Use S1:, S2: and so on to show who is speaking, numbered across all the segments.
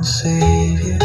S1: and Savior.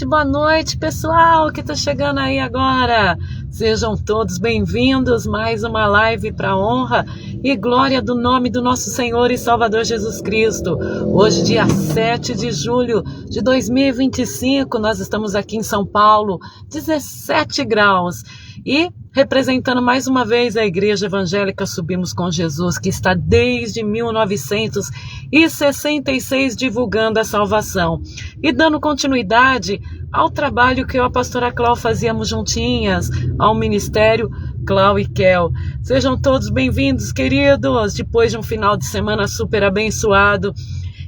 S2: Boa noite, pessoal que tá chegando aí agora. Sejam todos bem-vindos mais uma live para honra e glória do nome do nosso Senhor e Salvador Jesus Cristo. Hoje, dia 7 de julho de 2025, nós estamos aqui em São Paulo, 17 graus. E representando mais uma vez a Igreja Evangélica Subimos com Jesus, que está desde 1966 divulgando a salvação e dando continuidade ao trabalho que eu e a pastora Clau fazíamos juntinhas, ao ministério Clau e Kel. Sejam todos bem-vindos, queridos, depois de um final de semana super abençoado.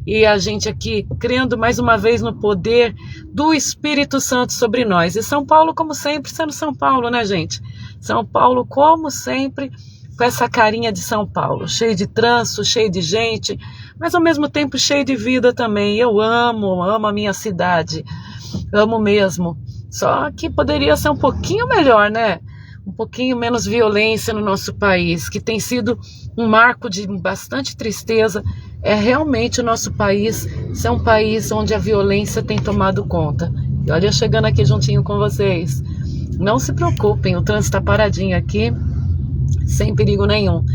S2: E a gente aqui crendo mais uma vez no poder do Espírito Santo sobre nós. E São Paulo, como sempre, sendo São Paulo, né, gente? São Paulo, como sempre, com essa carinha de São Paulo, cheio de trânsito, cheio de gente, mas ao mesmo tempo cheio de vida também. Eu amo a minha cidade, amo mesmo. Só que poderia ser um pouquinho melhor, né? Um pouquinho menos violência no nosso país, que tem sido um marco de bastante tristeza. É realmente o nosso país ser um país onde a violência tem tomado conta. E olha, eu chegando aqui juntinho com vocês. Não se preocupem, o trânsito está paradinho aqui, sem perigo nenhum.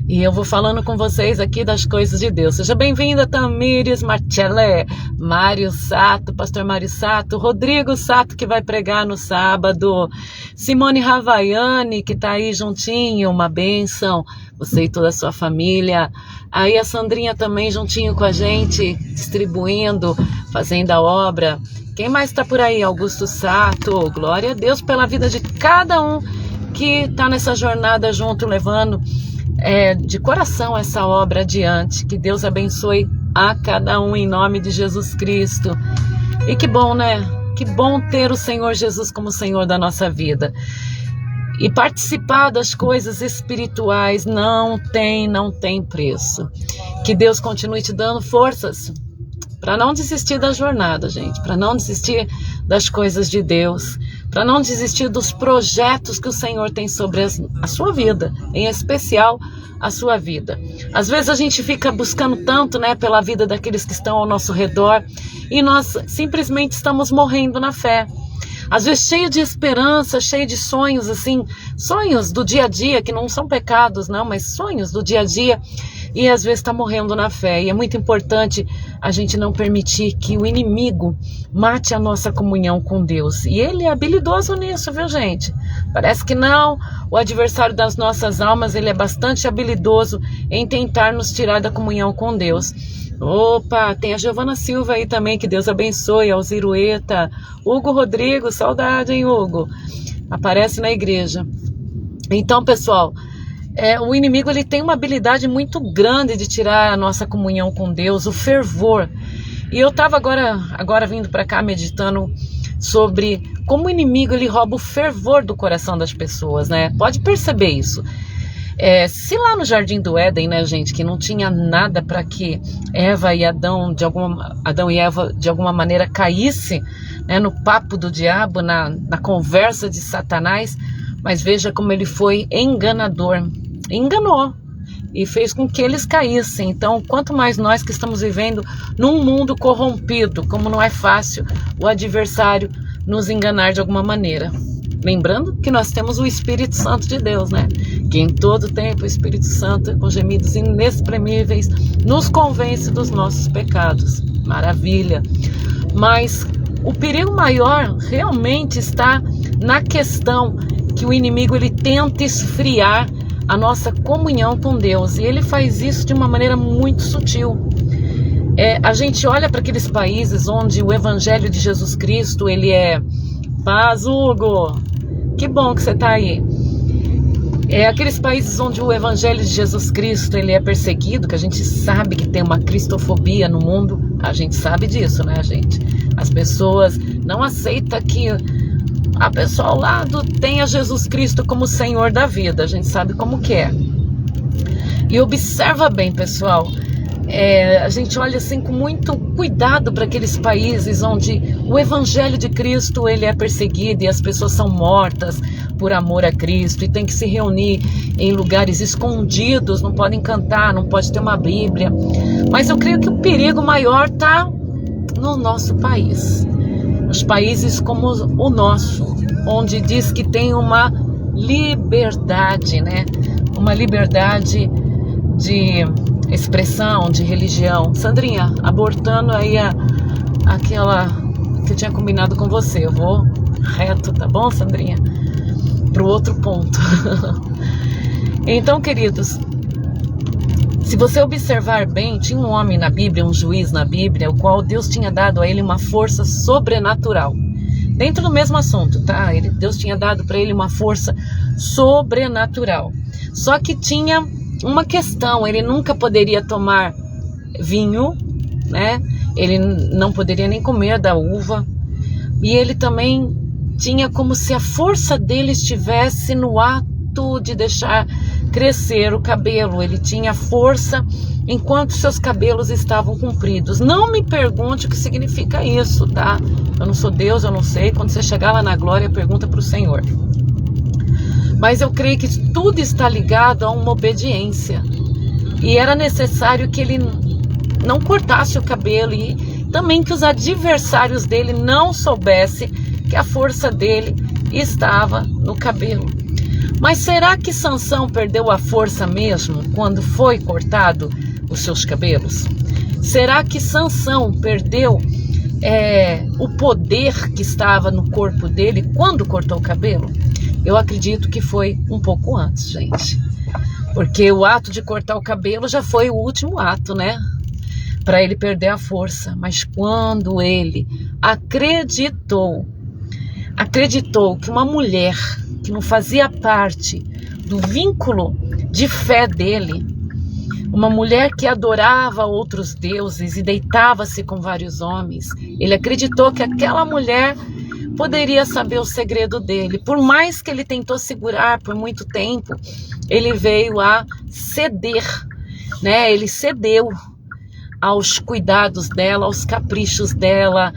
S2: E eu vou falando com vocês aqui das coisas de Deus. Seja bem-vinda, Tamires Marcellé, Mário Sato, pastor Mário Sato, Rodrigo Sato, que vai pregar no sábado, Simone Ravaiani, que está aí juntinho, uma bênção, você e toda a sua família. Aí a Sandrinha também juntinho com a gente, distribuindo, fazendo a obra. Quem mais está por aí? Augusto Sato, glória a Deus pela vida de cada um que está nessa jornada junto, levando de coração essa obra adiante. Que Deus abençoe a cada um em nome de Jesus Cristo. E que bom, né? Que bom ter o Senhor Jesus como Senhor da nossa vida. E participar das coisas espirituais não tem preço. Que Deus continue te dando forças para não desistir da jornada, gente, para não desistir das coisas de Deus, para não desistir dos projetos que o Senhor tem sobre a sua vida, em especial a sua vida. Às vezes a gente fica buscando tanto, né, pela vida daqueles que estão ao nosso redor e nós simplesmente estamos morrendo na fé. Às vezes cheio de esperança, cheio de sonhos, assim, sonhos do dia a dia, que não são pecados, não, mas sonhos do dia a dia, e às vezes está morrendo na fé. E é muito importante a gente não permitir que o inimigo mate a nossa comunhão com Deus. E ele é habilidoso nisso, viu, gente? Parece que não. O adversário das nossas almas, ele é bastante habilidoso em tentar nos tirar da comunhão com Deus. Opa, tem a Giovana Silva aí também, que Deus abençoe, Alzirueta, Hugo Rodrigo, saudade, hein, Hugo? Aparece na igreja. Então, pessoal, o inimigo ele tem uma habilidade muito grande de tirar a nossa comunhão com Deus, o fervor. E eu estava agora vindo para cá meditando sobre como o inimigo ele rouba o fervor do coração das pessoas, né? Pode perceber isso. Se lá no Jardim do Éden, né, gente, que não tinha nada para que Adão e Eva de alguma maneira caísse, né, no papo do diabo, na conversa de Satanás, mas veja como ele foi enganador, enganou e fez com que eles caíssem. Então, quanto mais nós que estamos vivendo num mundo corrompido, como não é fácil o adversário nos enganar de alguma maneira. Lembrando que nós temos o Espírito Santo de Deus, né? Que em todo tempo o Espírito Santo, com gemidos inexprimíveis, nos convence dos nossos pecados. Maravilha! Mas o perigo maior realmente está na questão que o inimigo ele tenta esfriar a nossa comunhão com Deus. E ele faz isso de uma maneira muito sutil. A gente olha para aqueles países onde o Evangelho de Jesus Cristo, ele é... Paz, Hugo! Que bom que você está aí. Aqueles países onde o Evangelho de Jesus Cristo ele é perseguido, que a gente sabe que tem uma cristofobia no mundo, a gente sabe disso, né, gente? As pessoas não aceitam que a pessoa ao lado tenha Jesus Cristo como Senhor da vida, a gente sabe como que é. E observa bem, pessoal, A gente olha assim com muito cuidado para aqueles países onde o evangelho de Cristo ele é perseguido e as pessoas são mortas por amor a Cristo e tem que se reunir em lugares escondidos, não podem cantar, não pode ter uma Bíblia. Mas eu creio que o perigo maior está no nosso país. Os países como o nosso, onde diz que tem uma liberdade, né? Uma liberdade de expressão, de religião. Sandrinha, abortando aí aquela que eu tinha combinado com você. Eu vou reto, tá bom, Sandrinha? Pro outro ponto. Então, queridos, se você observar bem, tinha um homem na Bíblia, um juiz na Bíblia, o qual Deus tinha dado a ele uma força sobrenatural. Dentro do mesmo assunto, tá? Deus tinha dado para ele uma força sobrenatural. Só que tinha uma questão, ele nunca poderia tomar vinho, né? Ele não poderia nem comer da uva. E ele também tinha como se a força dele estivesse no ato de deixar crescer o cabelo. Ele tinha força enquanto seus cabelos estavam compridos. Não me pergunte o que significa isso, tá? Eu não sou Deus, eu não sei. Quando você chegar lá na glória, pergunta para o Senhor. Mas eu creio que tudo está ligado a uma obediência. E era necessário que ele não cortasse o cabelo e também que os adversários dele não soubessem que a força dele estava no cabelo. Mas será que Sansão perdeu a força mesmo quando foi cortado os seus cabelos? Será que Sansão perdeu o poder que estava no corpo dele quando cortou o cabelo? Eu acredito que foi um pouco antes, gente. Porque o ato de cortar o cabelo já foi o último ato, né? Para ele perder a força. Mas quando ele acreditou que uma mulher que não fazia parte do vínculo de fé dele, uma mulher que adorava outros deuses e deitava-se com vários homens, ele acreditou que aquela mulher poderia saber o segredo dele. Por mais que ele tentou segurar por muito tempo, ele veio a ceder, né? Ele cedeu aos cuidados dela, aos caprichos dela,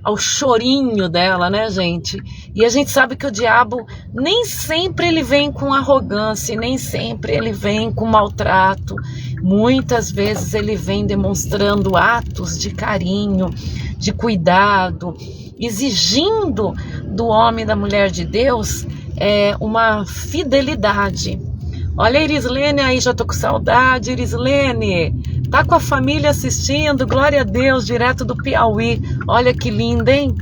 S2: ao chorinho dela, né, gente? E a gente sabe que o diabo nem sempre ele vem com arrogância, nem sempre ele vem com maltrato. Muitas vezes ele vem demonstrando atos de carinho, de cuidado, exigindo do homem e da mulher de Deus uma fidelidade. Olha a Irislene aí, já tô com saudade, Irislene. Tá com a família assistindo, glória a Deus, direto do Piauí. Olha que linda, hein?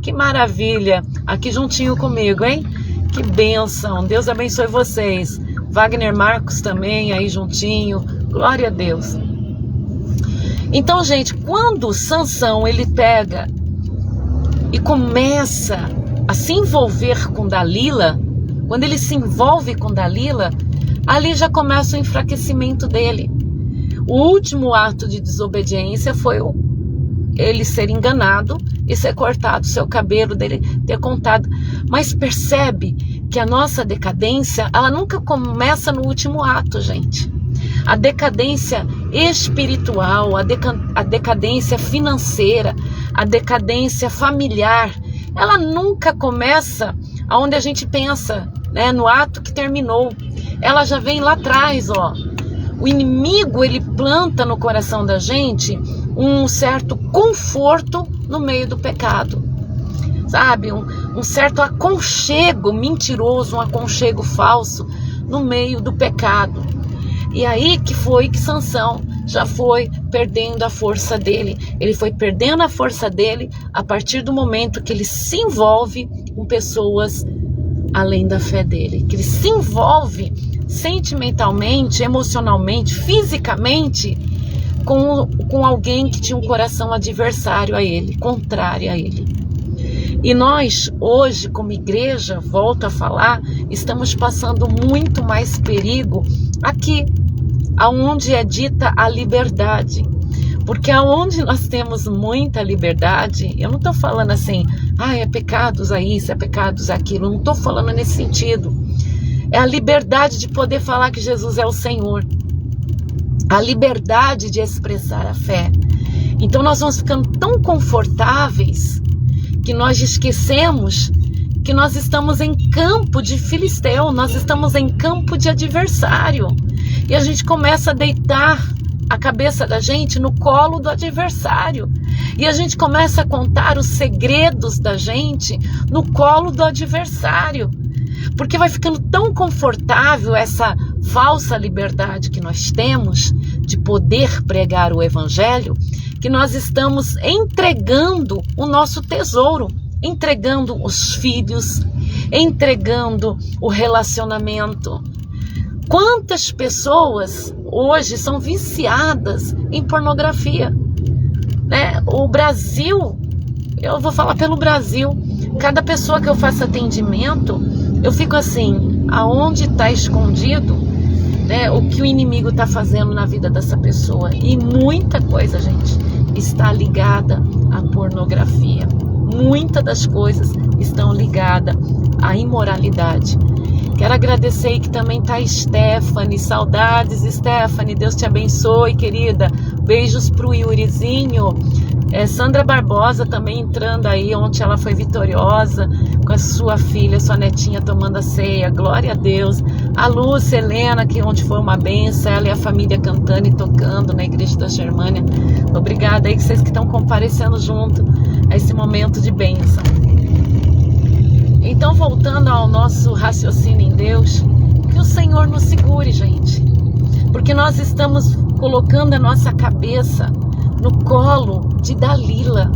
S2: Que maravilha. Aqui juntinho comigo, hein? Que bênção. Deus abençoe vocês. Wagner Marcos também aí juntinho. Glória a Deus. Então, gente, quando Sansão ele pega e começa a se envolver com Dalila, quando ele se envolve com Dalila, ali já começa o enfraquecimento dele. O último ato de desobediência foi ele ser enganado e ser cortado, seu cabelo dele ter contado. Mas percebe que a nossa decadência, ela nunca começa no último ato, gente. A decadência espiritual, a decadência financeira, a decadência familiar, ela nunca começa aonde a gente pensa, né, no ato que terminou. Ela já vem lá atrás, ó. O inimigo, ele planta no coração da gente um certo conforto no meio do pecado. Sabe? Um certo aconchego mentiroso, um aconchego falso no meio do pecado. E aí que foi que Sansão já foi perdendo a força dele. Ele foi perdendo a força dele a partir do momento que ele se envolve com pessoas além da fé dele. Que ele se envolve sentimentalmente, emocionalmente, fisicamente com alguém que tinha um coração adversário a ele, contrário a ele. E nós hoje, como igreja, volto a falar, estamos passando muito mais perigo aqui, aonde é dita a liberdade. Porque aonde nós temos muita liberdade, eu não estou falando assim, é pecados a isso, é pecados aquilo, não estou falando nesse sentido. É a liberdade de poder falar que Jesus é o Senhor. a liberdade de expressar a fé. Então nós vamos ficando tão confortáveis que nós esquecemos que nós estamos em campo de filisteu, nós estamos em campo de adversário. E a gente começa a deitar a cabeça da gente no colo do adversário. E a gente começa a contar os segredos da gente no colo do adversário. Porque vai ficando tão confortável essa falsa liberdade que nós temos de poder pregar o evangelho, que nós estamos entregando o nosso tesouro, entregando os filhos, entregando o relacionamento. Quantas pessoas hoje são viciadas em pornografia, né? O Brasil, eu vou falar pelo Brasil, cada pessoa que eu faço atendimento, eu fico assim, aonde está escondido, né, o que o inimigo está fazendo na vida dessa pessoa? E muita coisa, gente, está ligada à pornografia. Muitas das coisas estão ligadas à imoralidade. Quero agradecer aí que também está a Stephanie. Saudades, Stephanie. Deus te abençoe, querida. Beijos pro Yurizinho. Sandra Barbosa também entrando aí. Ontem ela foi vitoriosa com a sua filha, sua netinha tomando a ceia. Glória a Deus. A Lúcia Helena, que ontem foi uma benção. Ela e a família cantando e tocando na igreja da Germânia. Obrigada aí que vocês que estão comparecendo junto a esse momento de bênção. Então, voltando ao nosso raciocínio em Deus, que o Senhor nos segure, gente. Porque nós estamos colocando a nossa cabeça no colo de Dalila.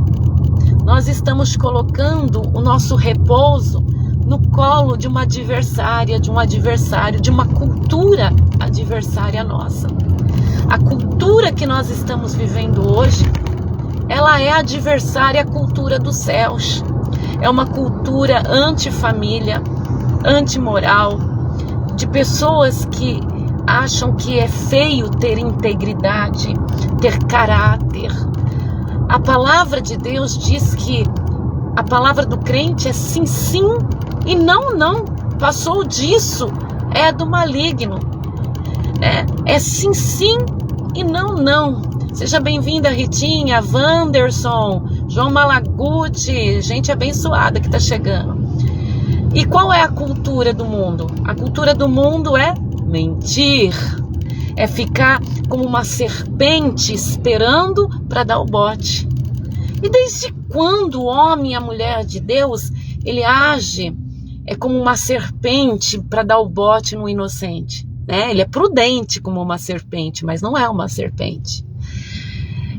S2: Nós estamos colocando o nosso repouso no colo de uma adversária, de um adversário, de uma cultura adversária nossa. A cultura que nós estamos vivendo hoje, ela é adversária à cultura dos céus. É uma cultura antifamília, antimoral, de pessoas que acham que é feio ter integridade, ter caráter. A palavra de Deus diz que a palavra do crente é sim, sim e não, não. Passou disso, é do maligno. É sim, sim e não, não. Seja bem-vinda, Ritinha, Wanderson, João Malaguti, gente abençoada que está chegando. E qual é a cultura do mundo? A cultura do mundo é mentir, é ficar como uma serpente esperando para dar o bote. E desde quando o homem e a mulher de Deus, ele age como uma serpente para dar o bote no inocente? Ele é prudente como uma serpente, mas não é uma serpente.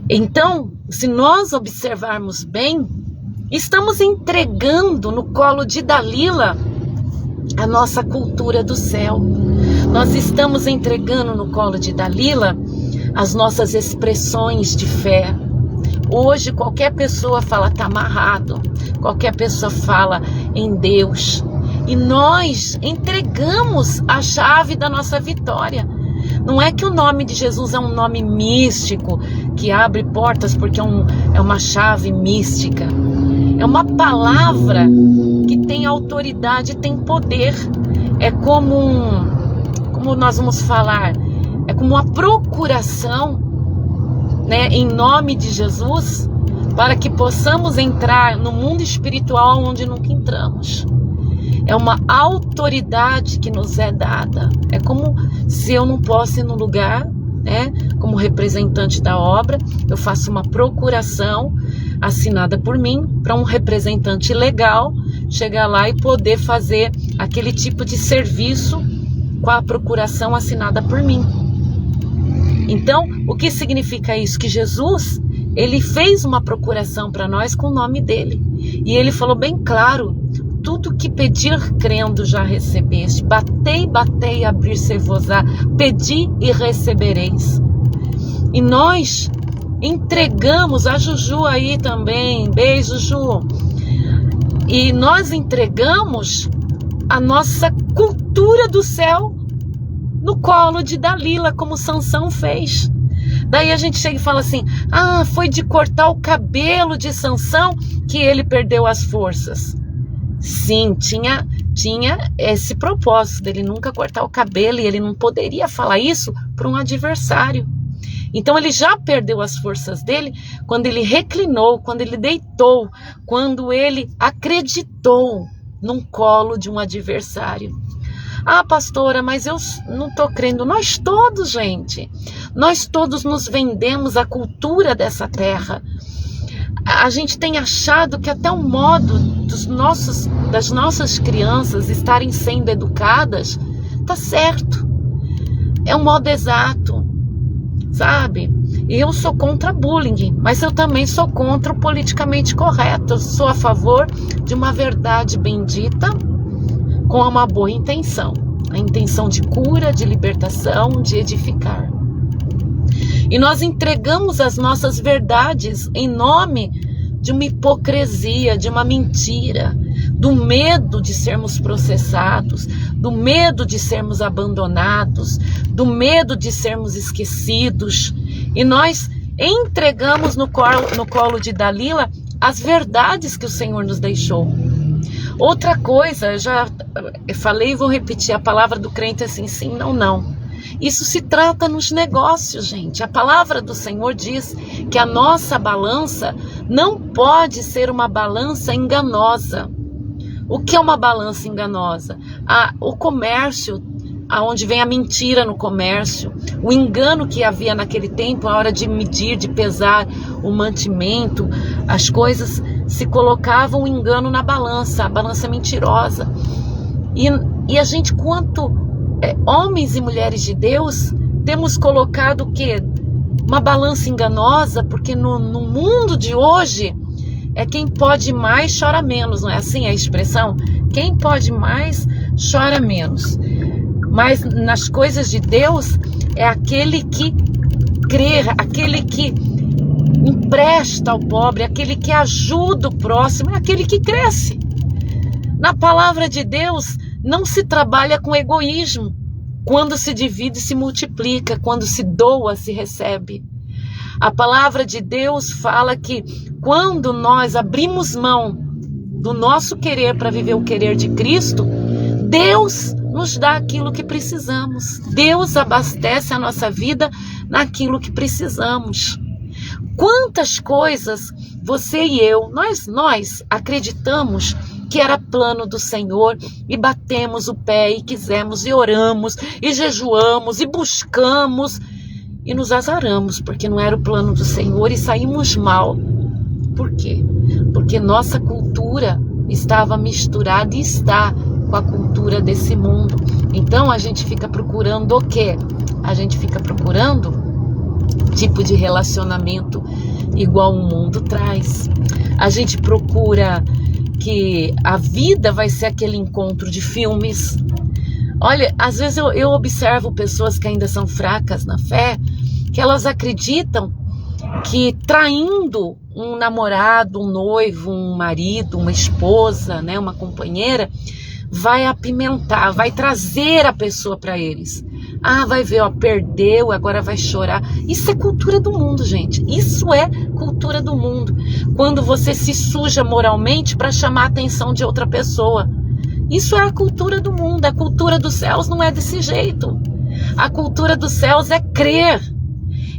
S2: Então, se nós observarmos bem, estamos entregando no colo de Dalila a nossa cultura do céu. Nós estamos entregando no colo de Dalila as nossas expressões de fé. Hoje qualquer pessoa fala tá amarrado, qualquer pessoa fala em Deus. E nós entregamos a chave da nossa vitória. Não é que o nome de Jesus é um nome místico, que abre portas porque é uma chave mística. É uma palavra que tem autoridade, tem poder. É como nós vamos falar, é como uma procuração, em nome de Jesus, para que possamos entrar no mundo espiritual onde nunca entramos. É uma autoridade que nos é dada. É como se eu não posso ir no lugar, como representante da obra, eu faço uma procuração assinada por mim para um representante legal chegar lá e poder fazer aquele tipo de serviço com a procuração assinada por mim. Então, o que significa isso? Que Jesus, ele fez uma procuração para nós com o nome dele. E ele falou bem claro: tudo que pedir crendo já recebeste. Batei, batei, abrir-se-vos-á. Pedi e recebereis. E nós entregamos, a Juju aí também, beijo Ju. E nós entregamos a nossa cultura do céu no colo de Dalila, como Sansão fez. Daí a gente chega e fala assim: foi de cortar o cabelo de Sansão que ele perdeu as forças. Sim, tinha esse propósito dele nunca cortar o cabelo, e ele não poderia falar isso para um adversário. Então ele já perdeu as forças dele quando ele reclinou, quando ele deitou, quando ele acreditou num colo de um adversário. Ah, pastora, mas eu não estou crendo. Nós todos, gente, nós todos nos vendemos à cultura dessa terra. A gente tem achado que até o modo das nossas crianças estarem sendo educadas está certo. É um modo exato, sabe? Eu sou contra bullying, mas eu também sou contra o politicamente correto. Eu sou a favor de uma verdade bendita com uma boa intenção. A intenção de cura, de libertação, de edificar. E nós entregamos as nossas verdades em nome de uma hipocrisia, de uma mentira, do medo de sermos processados, do medo de sermos abandonados, do medo de sermos esquecidos. E nós entregamos no colo de Dalila as verdades que o Senhor nos deixou. Outra coisa, eu já falei e vou repetir, a palavra do crente é assim, sim, não, não. Isso se trata nos negócios, gente. A palavra do Senhor diz que a nossa balança não pode ser uma balança enganosa. O que é uma balança enganosa? O comércio, aonde vem a mentira no comércio, o engano que havia naquele tempo, a hora de medir, de pesar o mantimento, as coisas se colocavam o engano na balança, a balança mentirosa. E a gente, quanto homens e mulheres de Deus, temos colocado o quê? Uma balança enganosa, porque no mundo de hoje, quem pode mais chora menos, não é assim a expressão? Quem pode mais chora menos. Mas nas coisas de Deus, é aquele que crê, aquele que empresta ao pobre, aquele que ajuda o próximo, é aquele que cresce. Na palavra de Deus, não se trabalha com egoísmo. Quando se divide, se multiplica. Quando se doa, se recebe. A palavra de Deus fala que quando nós abrimos mão do nosso querer para viver o querer de Cristo, Deus nos dá aquilo que precisamos. Deus abastece a nossa vida naquilo que precisamos. Quantas coisas você e eu, nós acreditamos que era plano do Senhor e batemos o pé e quisemos e oramos e jejuamos e buscamos e nos azaramos porque não era o plano do Senhor e saímos mal. Por quê? Porque nossa cultura estava misturada e está com a cultura desse mundo. Então a gente fica procurando o quê? A gente fica procurando tipo de relacionamento igual o mundo traz. A gente procura que a vida vai ser aquele encontro de filmes. Olha, às vezes eu observo pessoas que ainda são fracas na fé, que elas acreditam que traindo um namorado, um noivo, um marido, uma esposa, né, uma companheira, vai apimentar, vai trazer a pessoa para eles. Ah, vai ver, ó, perdeu, agora vai chorar. Isso é cultura do mundo, gente. Isso é cultura do mundo. Quando você se suja moralmente para chamar a atenção de outra pessoa. Isso é a cultura do mundo. A cultura dos céus não é desse jeito. A cultura dos céus é crer.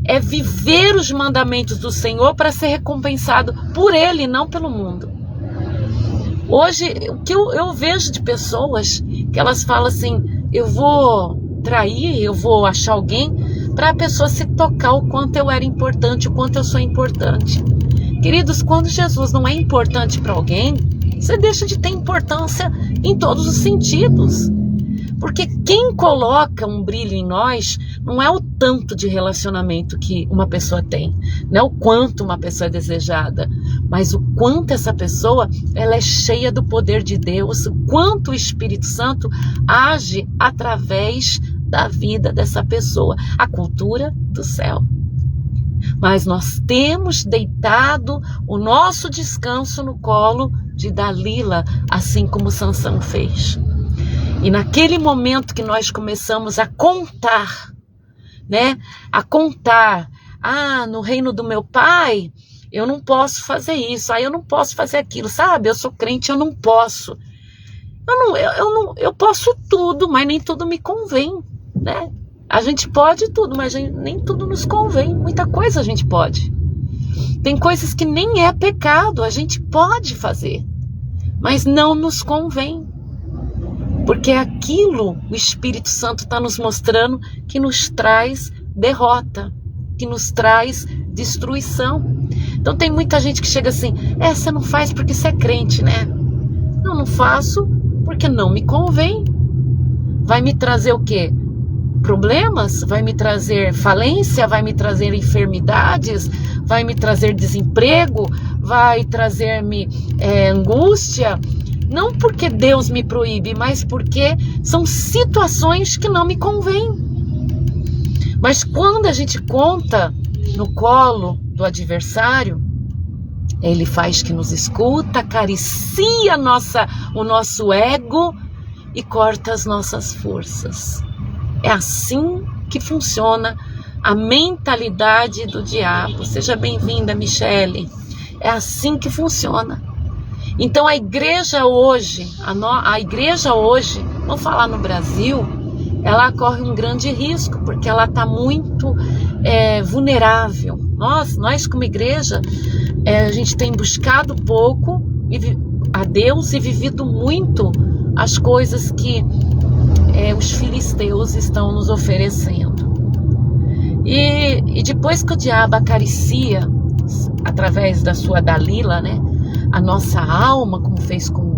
S2: É viver os mandamentos do Senhor para ser recompensado por Ele, não pelo mundo. Hoje, o que eu vejo de pessoas que elas falam assim, eu vou trair, eu vou achar alguém para a pessoa se tocar o quanto eu era importante, o quanto eu sou importante. Queridos, quando Jesus não é importante para alguém, você deixa de ter importância em todos os sentidos. Porque quem coloca um brilho em nós não é o tanto de relacionamento que uma pessoa tem, não é o quanto uma pessoa é desejada, mas o quanto essa pessoa ela é cheia do poder de Deus, o quanto o Espírito Santo age através da vida dessa pessoa, a cultura do céu. Mas nós temos deitado o nosso descanso no colo de Dalila, assim como Sansão fez. E naquele momento que nós começamos a contar, né? A contar, no reino do meu pai, eu não posso fazer isso, eu não posso fazer aquilo, sabe? Eu sou crente, eu não posso. Eu posso tudo, mas nem tudo me convém, né? A gente pode tudo, mas nem tudo nos convém. Muita coisa a gente pode. Tem coisas que nem é pecado, a gente pode fazer, mas não nos convém. Porque aquilo, o Espírito Santo está nos mostrando que nos traz derrota, que nos traz destruição. Então tem muita gente que chega assim, você não faz porque você é crente, né? Não faço porque não me convém. Vai me trazer o quê? Problemas? Vai me trazer falência? Vai me trazer enfermidades? Vai me trazer desemprego? Vai trazer-me angústia? Não porque Deus me proíbe, mas porque são situações que não me convêm. Mas quando a gente conta no colo do adversário, ele faz que nos escuta, acaricia o nosso ego e corta as nossas forças. É assim que funciona a mentalidade do diabo. Seja bem-vinda, Michele. É assim que funciona. Então a igreja hoje, vamos falar no Brasil, ela corre um grande risco, porque ela está muito vulnerável. Nós como igreja, a gente tem buscado pouco a Deus e vivido muito as coisas que os filisteus estão nos oferecendo. E depois que o diabo acaricia, através da sua Dalila, né, a nossa alma, como fez com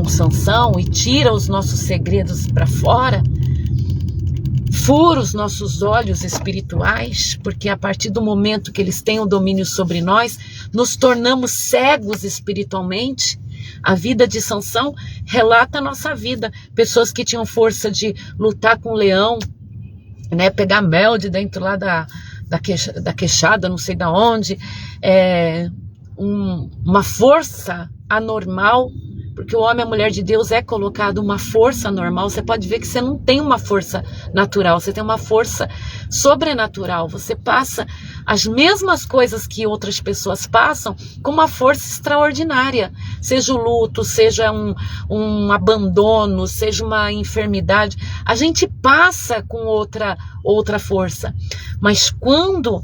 S2: Sansão, e tira os nossos segredos para fora, fura os nossos olhos espirituais, porque a partir do momento que eles têm o domínio sobre nós, nos tornamos cegos espiritualmente. A vida de Sansão relata a nossa vida. Pessoas que tinham força de lutar com o leão, né, pegar mel de dentro lá da queixada, não sei de onde, uma força anormal, porque o homem e a mulher de Deus é colocado uma força normal. Você pode ver que você não tem uma força natural, você tem uma força sobrenatural. Você passa as mesmas coisas que outras pessoas passam com uma força extraordinária. Seja o luto, seja um abandono, seja uma enfermidade. A gente passa com outra força. Mas quando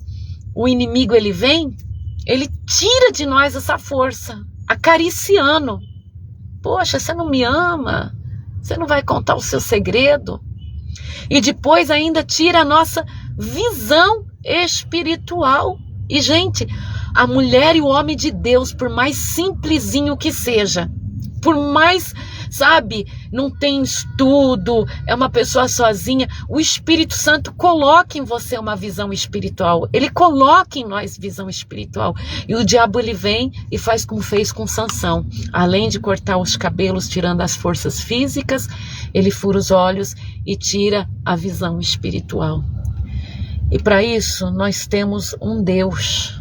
S2: o inimigo ele vem, ele tira de nós essa força, acariciando. Poxa, você não me ama? Você não vai contar o seu segredo? E depois ainda tira a nossa visão espiritual. E, gente, a mulher e o homem de Deus, por mais simplesinho que seja, por mais, não tem estudo, é uma pessoa sozinha, o Espírito Santo coloca em você uma visão espiritual. Ele coloca em nós visão espiritual. E o diabo ele vem e faz como fez com Sansão. Além de cortar os cabelos, tirando as forças físicas, ele fura os olhos e tira a visão espiritual. E para isso nós temos um Deus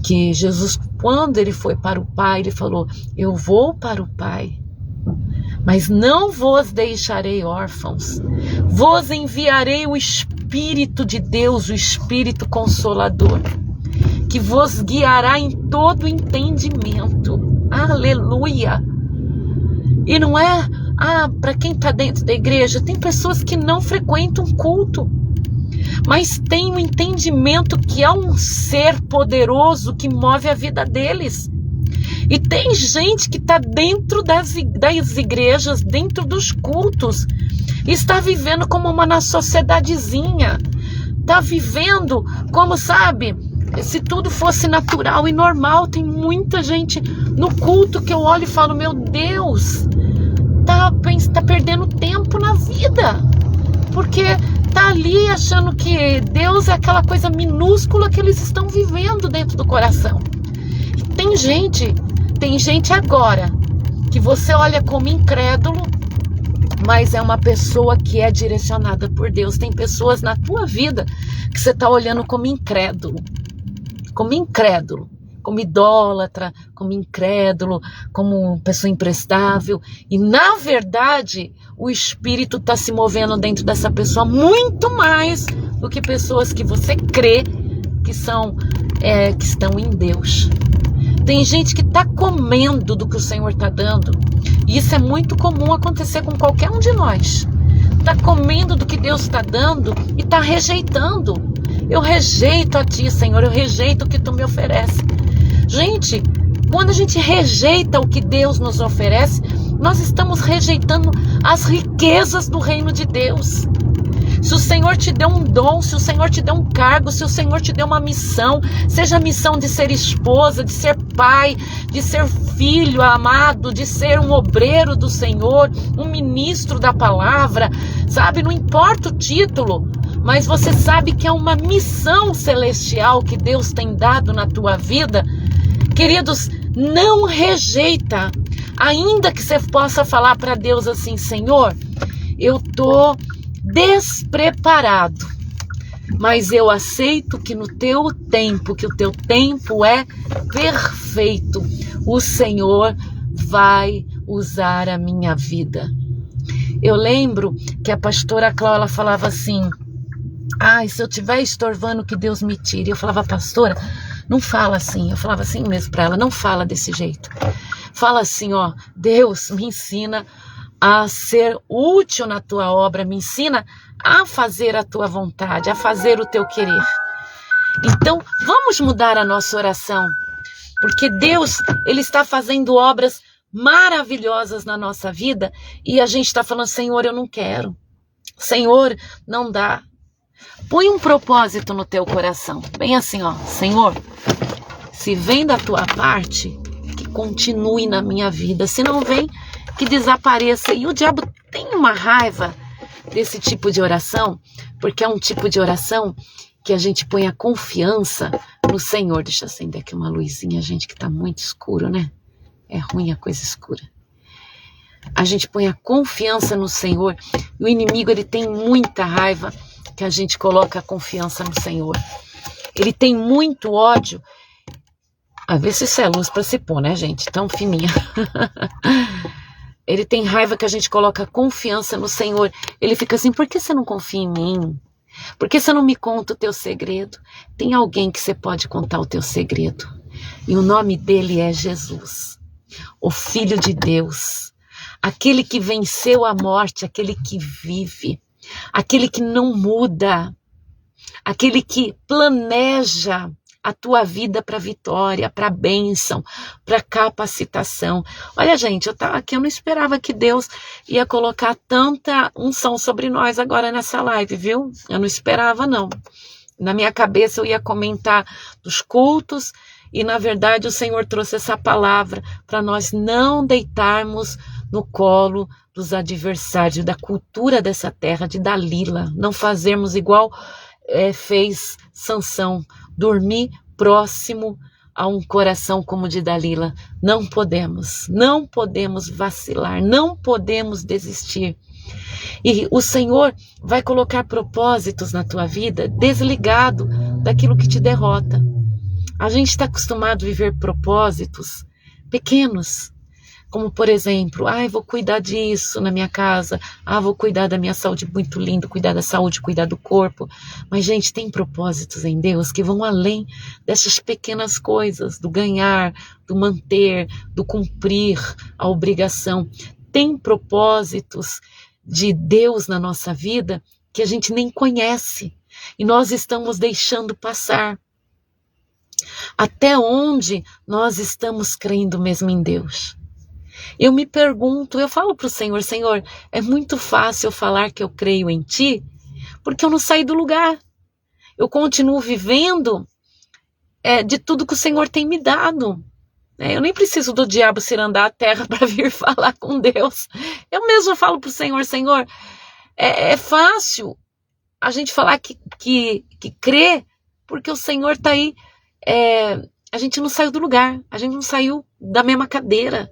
S2: que Jesus, quando ele foi para o Pai, ele falou: eu vou para o Pai, mas não vos deixarei órfãos, vos enviarei o Espírito de Deus, o Espírito Consolador, que vos guiará em todo entendimento. Aleluia! E não é, para quem está dentro da igreja, tem pessoas que não frequentam culto, mas tem um entendimento que há um ser poderoso que move a vida deles. E tem gente que está dentro das igrejas, dentro dos cultos, e está vivendo como uma sociedadezinha, está vivendo como, se tudo fosse natural e normal. Tem muita gente no culto que eu olho e falo: meu Deus, tá perdendo tempo na vida, porque tá ali achando que Deus é aquela coisa minúscula que eles estão vivendo dentro do coração. E tem gente agora que você olha como incrédulo, mas é uma pessoa que é direcionada por Deus. Tem pessoas na tua vida que você está olhando como incrédulo, como idólatra, como incrédulo, como pessoa imprestável. E na verdade o Espírito está se movendo dentro dessa pessoa muito mais do que pessoas que você crê que estão em Deus. Tem gente que está comendo do que o Senhor está dando. E isso é muito comum acontecer com qualquer um de nós. está comendo do que Deus está dando e está rejeitando. Eu rejeito a Ti, Senhor, eu rejeito o que Tu me oferece. Gente, quando a gente rejeita o que Deus nos oferece, nós estamos rejeitando as riquezas do reino de Deus. Se o Senhor te deu um dom, se o Senhor te deu um cargo, se o Senhor te deu uma missão, seja a missão de ser esposa, de ser pai, de ser filho amado, de ser um obreiro do Senhor, um ministro da palavra, sabe? Não importa o título, mas você sabe que é uma missão celestial que Deus tem dado na tua vida. Queridos, não rejeita, ainda que você possa falar para Deus assim: Senhor, eu estou despreparado, mas eu aceito que no teu tempo, que o teu tempo é perfeito, o Senhor vai usar a minha vida. Eu lembro que a pastora Cláudia falava assim: ai, se eu estiver estorvando, que Deus me tire. Eu falava: pastora, não fala assim. Eu falava assim mesmo para ela: não fala desse jeito. Fala assim, ó: Deus, me ensina a ser útil na tua obra, me ensina a fazer a tua vontade, a fazer o teu querer. Então, vamos mudar a nossa oração, porque Deus, Ele está fazendo obras maravilhosas na nossa vida e a gente está falando: Senhor, eu não quero. Senhor, não dá. Põe um propósito no teu coração, bem assim, ó: Senhor, se vem da tua parte, que continue na minha vida. Se não vem, que desapareça. E o diabo tem uma raiva desse tipo de oração, porque é um tipo de oração que a gente põe a confiança no Senhor. Deixa eu acender aqui uma luzinha, gente, que tá muito escuro, né? É ruim a coisa escura. A gente põe a confiança no Senhor. E o inimigo, ele tem muita raiva que a gente coloca a confiança no Senhor. Ele tem muito ódio. A ver se isso é luz para se pôr, né, gente? Tão fininha. Ele tem raiva que a gente coloca confiança no Senhor. Ele fica assim: por que você não confia em mim? Por que você não me conta o teu segredo? Tem alguém que você pode contar o teu segredo. E o nome dele é Jesus, o Filho de Deus, aquele que venceu a morte, aquele que vive, aquele que não muda, aquele que planeja a tua vida para vitória, para bênção, para capacitação. Olha, gente, eu tava aqui, eu não esperava que Deus ia colocar tanta unção sobre nós agora nessa live, viu? Eu não esperava, não. Na minha cabeça eu ia comentar dos cultos e, na verdade, o Senhor trouxe essa palavra para nós não deitarmos no colo dos adversários, da cultura dessa terra, de Dalila, não fazermos igual fez Sansão, dormir próximo a um coração como o de Dalila. Não podemos vacilar, não podemos desistir. E o Senhor vai colocar propósitos na tua vida desligado daquilo que te derrota. A gente está acostumado a viver propósitos pequenos, como, por exemplo, vou cuidar disso na minha casa, vou cuidar da minha saúde, muito lindo, cuidar da saúde, cuidar do corpo. Mas, gente, tem propósitos em Deus que vão além dessas pequenas coisas, do ganhar, do manter, do cumprir a obrigação. Tem propósitos de Deus na nossa vida que a gente nem conhece e nós estamos deixando passar. Até onde nós estamos crendo mesmo em Deus? Eu me pergunto, eu falo para o Senhor: Senhor, é muito fácil eu falar que eu creio em Ti, porque eu não saí do lugar. Eu continuo vivendo de tudo que o Senhor tem me dado. Eu nem preciso do diabo cirandar a terra para vir falar com Deus. Eu mesmo falo para o Senhor: Senhor, é fácil a gente falar que crê, porque o Senhor está aí. A gente não saiu do lugar, a gente não saiu da mesma cadeira.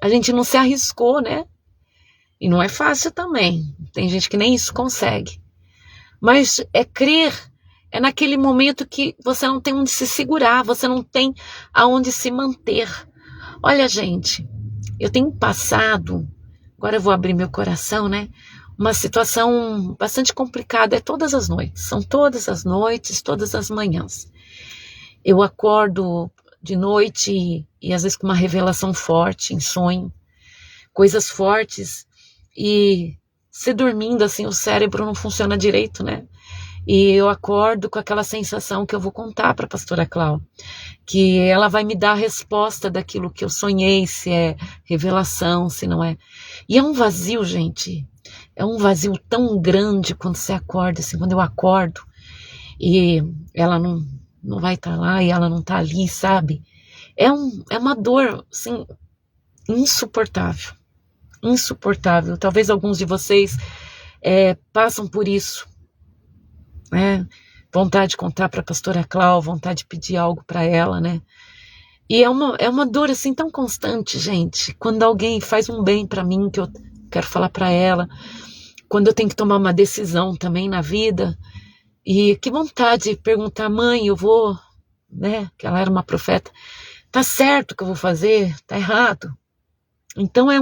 S2: A gente não se arriscou, né? E não é fácil também. Tem gente que nem isso consegue. Mas crer, é naquele momento que você não tem onde se segurar, você não tem aonde se manter. Olha, gente, eu tenho passado, agora eu vou abrir meu coração, né? Uma situação bastante complicada, todas as noites. São todas as noites, todas as manhãs. Eu acordo de noite e às vezes com uma revelação forte em sonho, coisas fortes, e você dormindo assim, o cérebro não funciona direito, né? E eu acordo com aquela sensação que eu vou contar para a pastora Clau, que ela vai me dar a resposta daquilo que eu sonhei, se é revelação, se não é. E é um vazio, gente, é um vazio tão grande quando você acorda, assim, quando eu acordo, e ela não vai estar lá, e ela não está ali, sabe? É uma dor, assim, insuportável, insuportável. Talvez alguns de vocês passam por isso, né? Vontade de contar para a pastora Clau, vontade de pedir algo para ela, né? E é uma dor assim tão constante, gente. Quando alguém faz um bem para mim, que eu quero falar para ela, quando eu tenho que tomar uma decisão também na vida, e que vontade de perguntar, mãe, eu vou, né? Que ela era uma profeta, tá certo o que eu vou fazer? Tá errado? Então é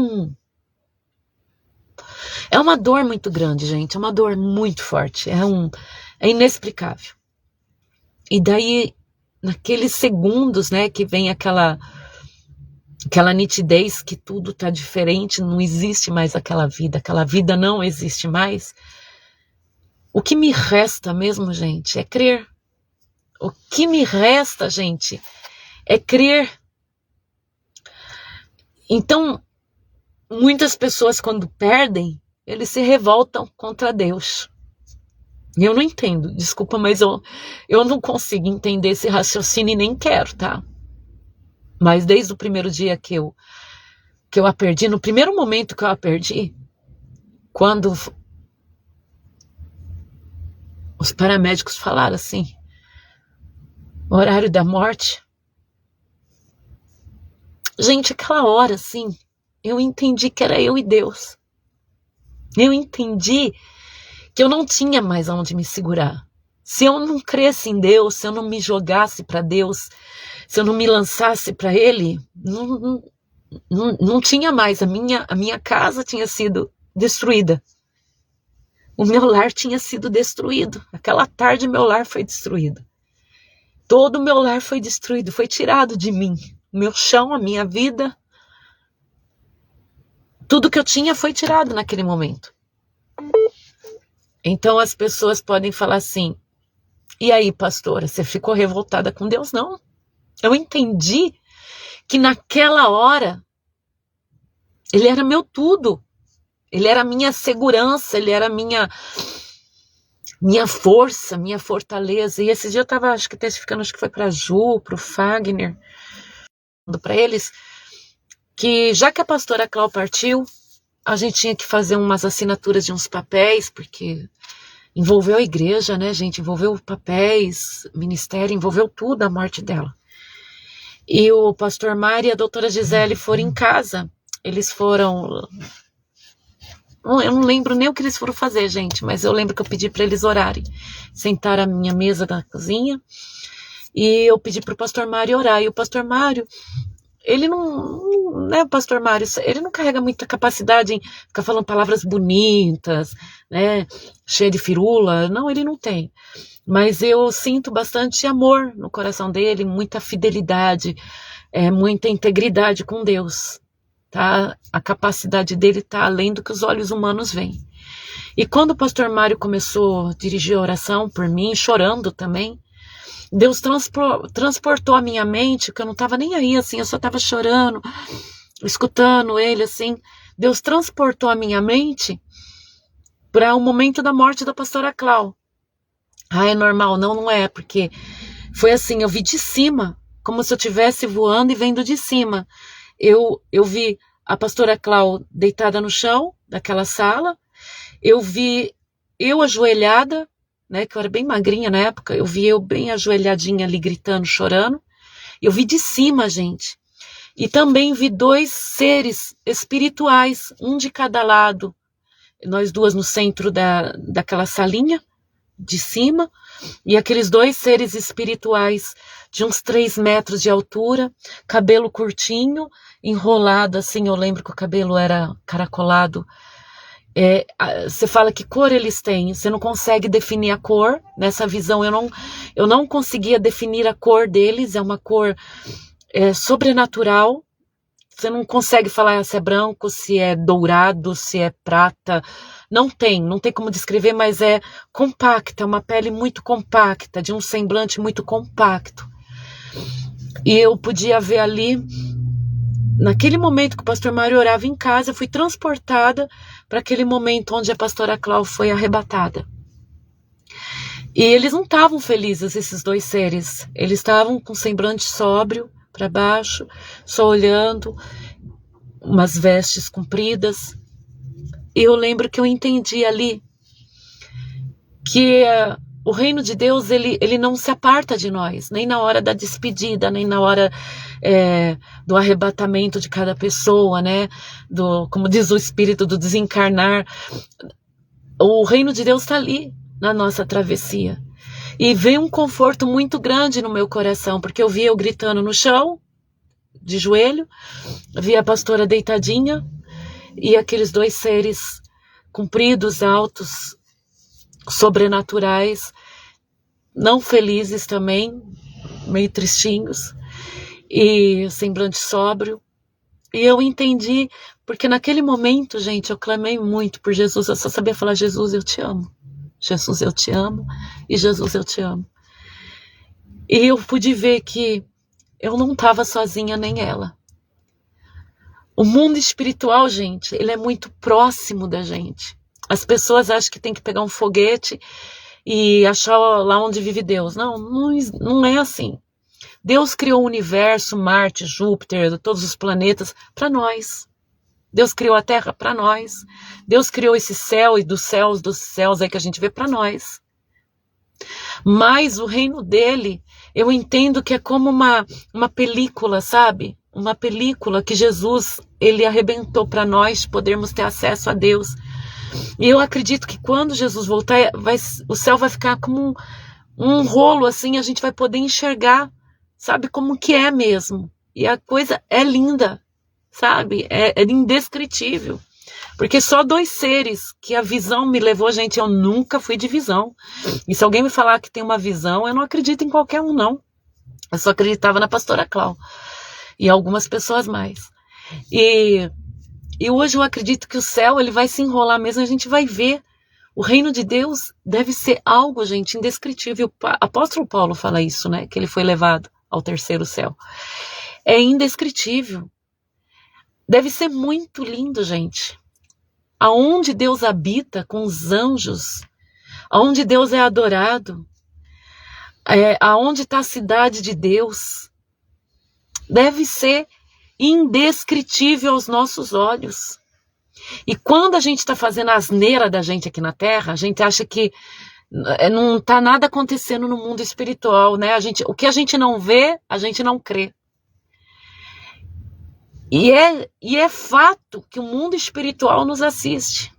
S2: uma dor muito grande, gente, é uma dor muito forte, é inexplicável. E daí, naqueles segundos, né, que vem aquela nitidez que tudo tá diferente, não existe mais aquela vida não existe mais. O que me resta mesmo, gente, é crer. O que me resta, gente, é crer. Então, muitas pessoas, quando perdem, eles se revoltam contra Deus. E eu não entendo, desculpa, mas eu não consigo entender esse raciocínio e nem quero, tá? Mas desde o primeiro dia que eu a perdi, no primeiro momento que eu a perdi, quando os paramédicos falaram assim, horário da morte, gente, aquela hora, assim, eu entendi que era eu e Deus. Eu entendi que eu não tinha mais aonde me segurar. Se eu não cresce em Deus, se eu não me jogasse para Deus, se eu não me lançasse para Ele, não tinha mais. A minha casa tinha sido destruída. O meu lar tinha sido destruído. Aquela tarde meu lar foi destruído. Todo o meu lar foi destruído, foi tirado de mim. O meu chão, a minha vida, tudo que eu tinha foi tirado naquele momento. Então as pessoas podem falar assim, e aí, pastora, você ficou revoltada com Deus? Não. Eu entendi que naquela hora Ele era meu tudo. Ele era minha segurança, Ele era minha força, minha fortaleza. E esse dia eu estava, acho que testificando, acho que foi para a Ju, para o Fagner, para eles, que já que a pastora Clau partiu, a gente tinha que fazer umas assinaturas de uns papéis, porque envolveu a igreja, né, gente? Envolveu papéis, ministério, envolveu tudo a morte dela. E o pastor Mário e a doutora Gisele foram em casa. Eles foram... Eu não lembro nem o que eles foram fazer, gente, mas eu lembro que eu pedi para eles orarem. Sentaram à minha mesa da cozinha e eu pedi para o pastor Mário orar. E o pastor Mário, ele não, né, o pastor Mário, ele não carrega muita capacidade em ficar falando palavras bonitas, né, cheia de firula. Não, ele não tem. Mas eu sinto bastante amor no coração dele, muita fidelidade, muita integridade com Deus. Tá? A capacidade dele está além do que os olhos humanos veem. E quando o pastor Mário começou a dirigir a oração por mim, chorando também, Deus transportou a minha mente, que eu não estava nem aí, assim, eu só estava chorando, escutando ele, assim. Deus transportou a minha mente para o momento da morte da pastora Clau. Ah, é normal? Não, não é, porque foi assim, eu vi de cima, como se eu estivesse voando e vendo de cima. Eu vi a pastora Clau deitada no chão daquela sala, eu vi eu ajoelhada, né, que eu era bem magrinha na época, eu vi eu bem ajoelhadinha ali gritando, chorando, eu vi de cima, gente, e também vi dois seres espirituais, um de cada lado, nós duas no centro daquela salinha de cima, e aqueles dois seres espirituais de uns 3 metros de altura, cabelo curtinho, enrolado assim, eu lembro que o cabelo era caracolado. Você fala que cor eles têm, você não consegue definir a cor, nessa visão eu não conseguia definir a cor deles, é uma cor sobrenatural, você não consegue falar se é branco, se é dourado, se é prata. Não tem como descrever, mas é compacta, uma pele muito compacta, de um semblante muito compacto. E eu podia ver ali, naquele momento que o pastor Mário orava em casa, eu fui transportada para aquele momento onde a pastora Clau foi arrebatada. E eles não estavam felizes, esses dois seres. Eles estavam com semblante sóbrio para baixo, só olhando, umas vestes compridas. E eu lembro que eu entendi ali que o reino de Deus, ele não se aparta de nós, nem na hora da despedida, nem na hora do arrebatamento de cada pessoa, né? Como diz o Espírito, do desencarnar. O reino de Deus está ali, na nossa travessia. E veio um conforto muito grande no meu coração, porque eu via eu gritando no chão, de joelho, via a pastora deitadinha, e aqueles dois seres compridos, altos, sobrenaturais, não felizes também, meio tristinhos, e semblante sóbrio. E eu entendi, porque naquele momento, gente, eu clamei muito por Jesus, eu só sabia falar: Jesus, eu te amo. Jesus, eu te amo. E Jesus, eu te amo. E eu pude ver que eu não estava sozinha, nem ela. O mundo espiritual, gente, ele é muito próximo da gente. As pessoas acham que tem que pegar um foguete e achar lá onde vive Deus. Não é assim. Deus criou o universo, Marte, Júpiter, todos os planetas, para nós. Deus criou a Terra para nós. Deus criou esse céu e dos céus aí que a gente vê para nós. Mas o reino dele, eu entendo que é como uma película, sabe? Uma película que Jesus, ele arrebentou para nós podermos ter acesso a Deus. E eu acredito que quando Jesus voltar, o céu vai ficar como um rolo assim, a gente vai poder enxergar, sabe, como que é mesmo. E a coisa é linda, sabe? É indescritível. Porque só dois seres que a visão me levou, gente, eu nunca fui de visão. E se alguém me falar que tem uma visão, eu não acredito em qualquer um, não. Eu só acreditava na pastora Clau. E algumas pessoas mais. E hoje eu acredito que o céu, ele vai se enrolar mesmo, a gente vai ver. O reino de Deus deve ser algo, gente, indescritível. O apóstolo Paulo fala isso, né? Que ele foi levado ao terceiro céu. É indescritível. Deve ser muito lindo, gente. Aonde Deus habita com os anjos, aonde Deus é adorado, aonde está a cidade de Deus, deve ser indescritível aos nossos olhos. E quando a gente está fazendo a asneira da gente aqui na Terra, a gente acha que não está nada acontecendo no mundo espiritual, né? O que a gente não vê, a gente não crê. E é fato que o mundo espiritual nos assiste.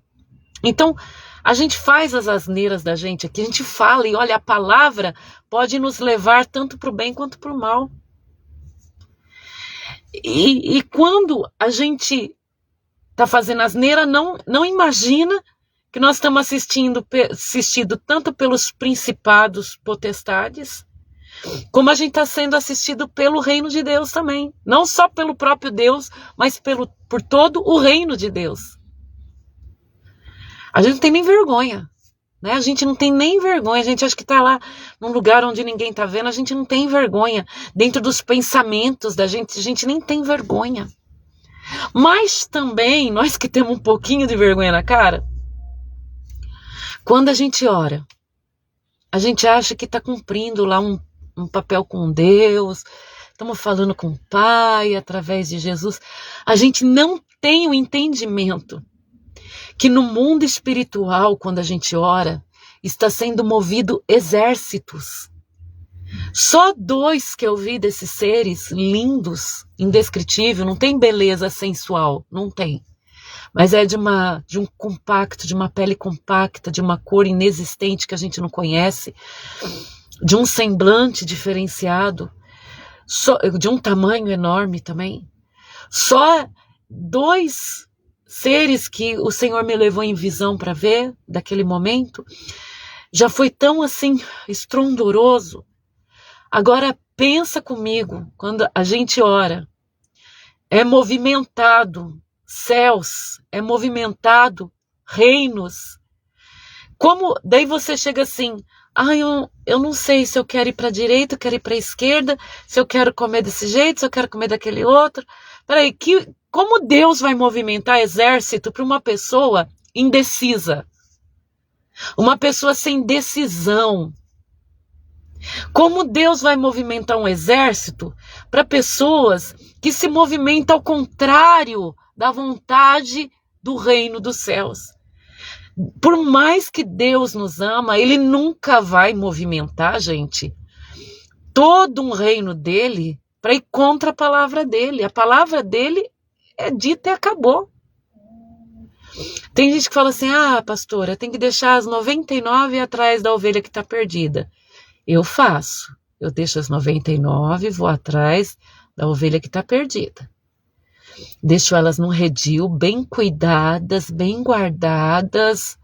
S2: Então, a gente faz as asneiras da gente aqui, a gente fala e olha, a palavra pode nos levar tanto para o bem quanto para o mal. E quando a gente está fazendo asneira, não imagina que nós estamos assistido tanto pelos principados, potestades, como a gente está sendo assistido pelo reino de Deus também. Não só pelo próprio Deus, mas por todo o reino de Deus. A gente não tem nem vergonha, né? A gente não tem nem vergonha. A gente acha que está lá num lugar onde ninguém está vendo. A gente não tem vergonha. Dentro dos pensamentos da gente, a gente nem tem vergonha. Mas também, nós que temos um pouquinho de vergonha na cara, quando a gente ora, a gente acha que está cumprindo lá um papel com Deus, estamos falando com o Pai através de Jesus. A gente não tem o entendimento que no mundo espiritual, quando a gente ora, está sendo movido exércitos. Só dois que eu vi desses seres lindos, indescritível, não tem beleza sensual, não tem. Mas é de um compacto, de uma pele compacta, de uma cor inexistente que a gente não conhece, de um semblante diferenciado, de um tamanho enorme também. Só dois seres que o Senhor me levou em visão para ver, daquele momento, já foi tão assim, estrondoso. Agora pensa comigo, quando a gente ora, é movimentado céus, é movimentado reinos. Como daí você chega assim, eu não sei se eu quero ir para a direita, eu quero ir para a esquerda, se eu quero comer desse jeito, se eu quero comer daquele outro. Peraí, como Deus vai movimentar exército para uma pessoa indecisa? Uma pessoa sem decisão. Como Deus vai movimentar um exército para pessoas que se movimentam ao contrário da vontade do reino dos céus? Por mais que Deus nos ama, Ele nunca vai movimentar, gente, todo um reino dele para ir contra a palavra dele. A palavra dele é dita e acabou. Tem gente que fala assim, pastora, tem que deixar as 99 atrás da ovelha que está perdida. Eu faço. Eu deixo as 99 e vou atrás da ovelha que está perdida. Deixo elas num redil, bem cuidadas, bem guardadas,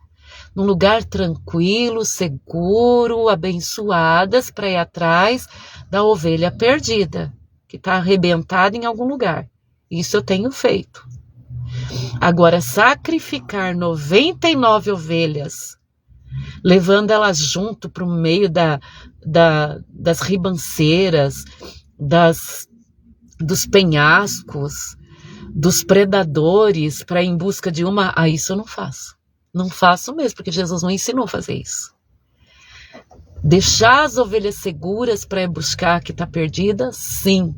S2: num lugar tranquilo, seguro, abençoadas, para ir atrás da ovelha perdida, que está arrebentada em algum lugar. Isso eu tenho feito. Agora, sacrificar 99 ovelhas, levando elas junto para o meio das ribanceiras, dos penhascos, dos predadores, para ir em busca de uma, isso eu não faço. Não faço mesmo, porque Jesus não ensinou a fazer isso. Deixar as ovelhas seguras para ir buscar a que está perdida, sim.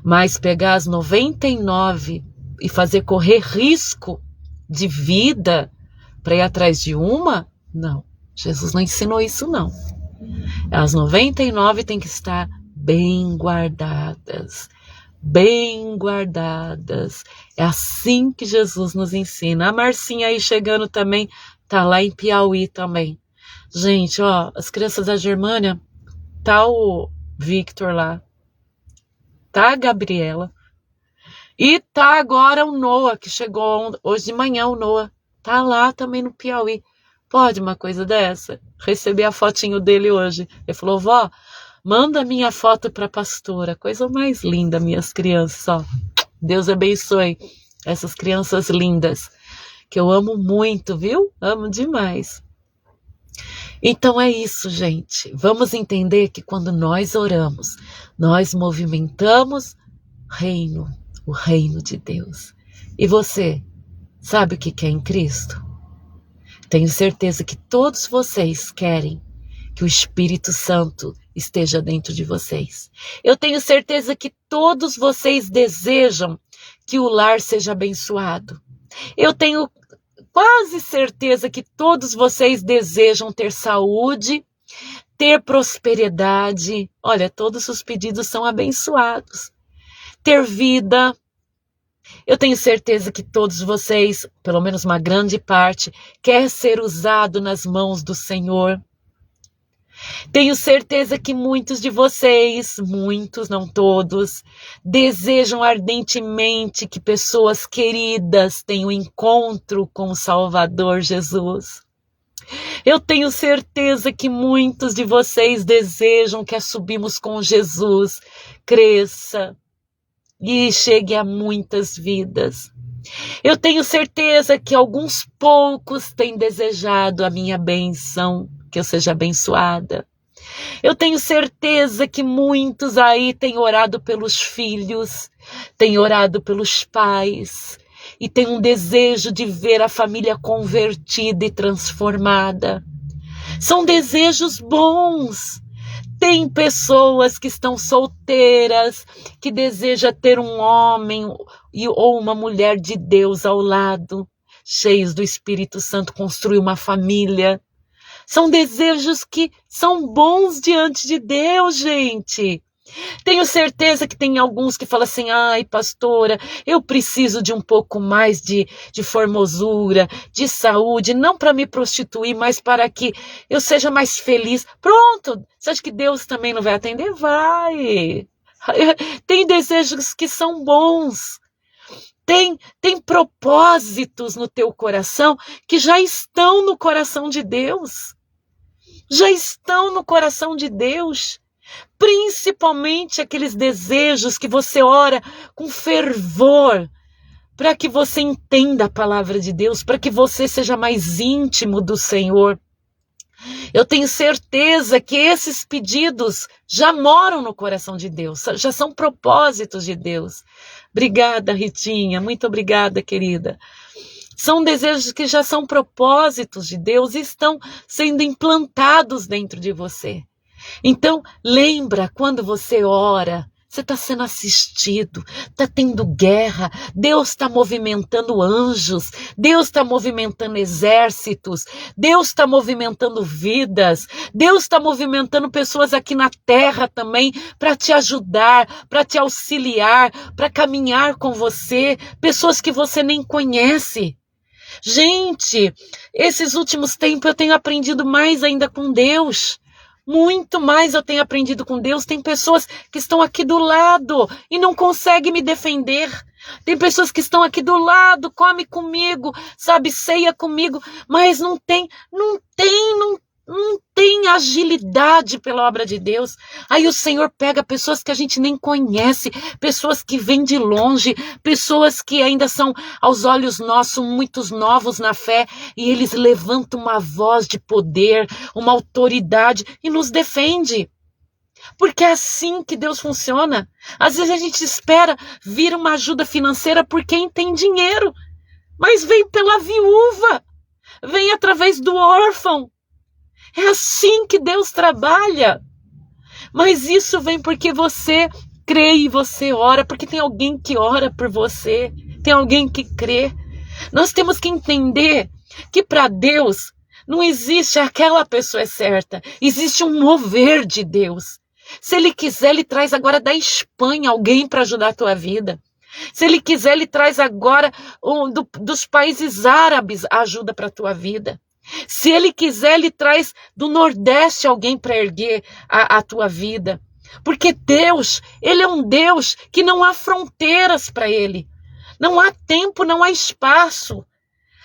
S2: Mas pegar as 99 e fazer correr risco de vida para ir atrás de uma, não. Jesus não ensinou isso, não. As 99 têm que estar bem guardadas. Bem guardadas. É assim que Jesus nos ensina. A Marcinha aí chegando também, tá lá em Piauí também. Gente, as crianças da Germânia, tá o Victor lá, tá a Gabriela, e tá agora o Noah, que chegou hoje de manhã, o Noah, tá lá também no Piauí. Pode uma coisa dessa? Recebi a fotinho dele hoje. Ele falou, vó, manda minha foto para a pastora. Coisa mais linda, minhas crianças. Ó. Deus abençoe essas crianças lindas, que eu amo muito, viu? Amo demais. Então é isso, gente. Vamos entender que quando nós oramos, nós movimentamos o reino de Deus. E você, sabe o que é em Cristo? Tenho certeza que todos vocês querem que o Espírito Santo esteja dentro de vocês. Eu tenho certeza que todos vocês desejam que o lar seja abençoado. Eu tenho quase certeza que todos vocês desejam ter saúde, ter prosperidade. Olha, todos os pedidos são abençoados. Ter vida. Eu tenho certeza que todos vocês, pelo menos uma grande parte, quer ser usado nas mãos do Senhor. Tenho certeza que muitos de vocês, muitos, não todos, desejam ardentemente que pessoas queridas tenham encontro com o Salvador Jesus. Eu tenho certeza que muitos de vocês desejam que a Subimos com Jesus cresça e chegue a muitas vidas. Eu tenho certeza que alguns poucos têm desejado a minha bênção, que eu seja abençoada. Eu tenho certeza que muitos aí têm orado pelos filhos, têm orado pelos pais e têm um desejo de ver a família convertida e transformada. São desejos bons. Tem pessoas que estão solteiras, que desejam ter um homem ou uma mulher de Deus ao lado, cheios do Espírito Santo, construir uma família. São desejos que são bons diante de Deus, gente. Tenho certeza que tem alguns que falam assim, pastora, eu preciso de um pouco mais de formosura, de saúde, não para me prostituir, mas para que eu seja mais feliz. Pronto, você acha que Deus também não vai atender? Vai. Tem desejos que são bons. Tem propósitos no teu coração que já estão no coração de Deus. Já estão no coração de Deus. Principalmente aqueles desejos que você ora com fervor, para que você entenda a palavra de Deus, para que você seja mais íntimo do Senhor. Eu tenho certeza que esses pedidos já moram no coração de Deus, já são propósitos de Deus. Obrigada, Ritinha, muito obrigada, querida. São desejos que já são propósitos de Deus e estão sendo implantados dentro de você. Então, lembra, quando você ora, você está sendo assistido, está tendo guerra, Deus está movimentando anjos, Deus está movimentando exércitos, Deus está movimentando vidas, Deus está movimentando pessoas aqui na terra também para te ajudar, para te auxiliar, para caminhar com você, pessoas que você nem conhece. Gente, esses últimos tempos eu tenho aprendido mais ainda com Deus. Muito mais eu tenho aprendido com Deus. Tem pessoas que estão aqui do lado e não conseguem me defender. Tem pessoas que estão aqui do lado, come comigo, sabe, ceia comigo, mas não tem agilidade pela obra de Deus. Aí o Senhor pega pessoas que a gente nem conhece, pessoas que vêm de longe, pessoas que ainda são, aos olhos nossos, muitos novos na fé, e eles levantam uma voz de poder, uma autoridade e nos defende. Porque é assim que Deus funciona. Às vezes a gente espera vir uma ajuda financeira por quem tem dinheiro, mas vem pela viúva, vem através do órfão. É assim que Deus trabalha. Mas isso vem porque você crê e você ora, porque tem alguém que ora por você, tem alguém que crê. Nós temos que entender que para Deus não existe aquela pessoa certa, existe um mover de Deus. Se Ele quiser, Ele traz agora da Espanha alguém para ajudar a tua vida. Se Ele quiser, Ele traz agora dos países árabes ajuda para a tua vida. Se Ele quiser, Ele traz do Nordeste alguém para erguer a tua vida. Porque Deus, Ele é um Deus que não há fronteiras para Ele. Não há tempo, não há espaço.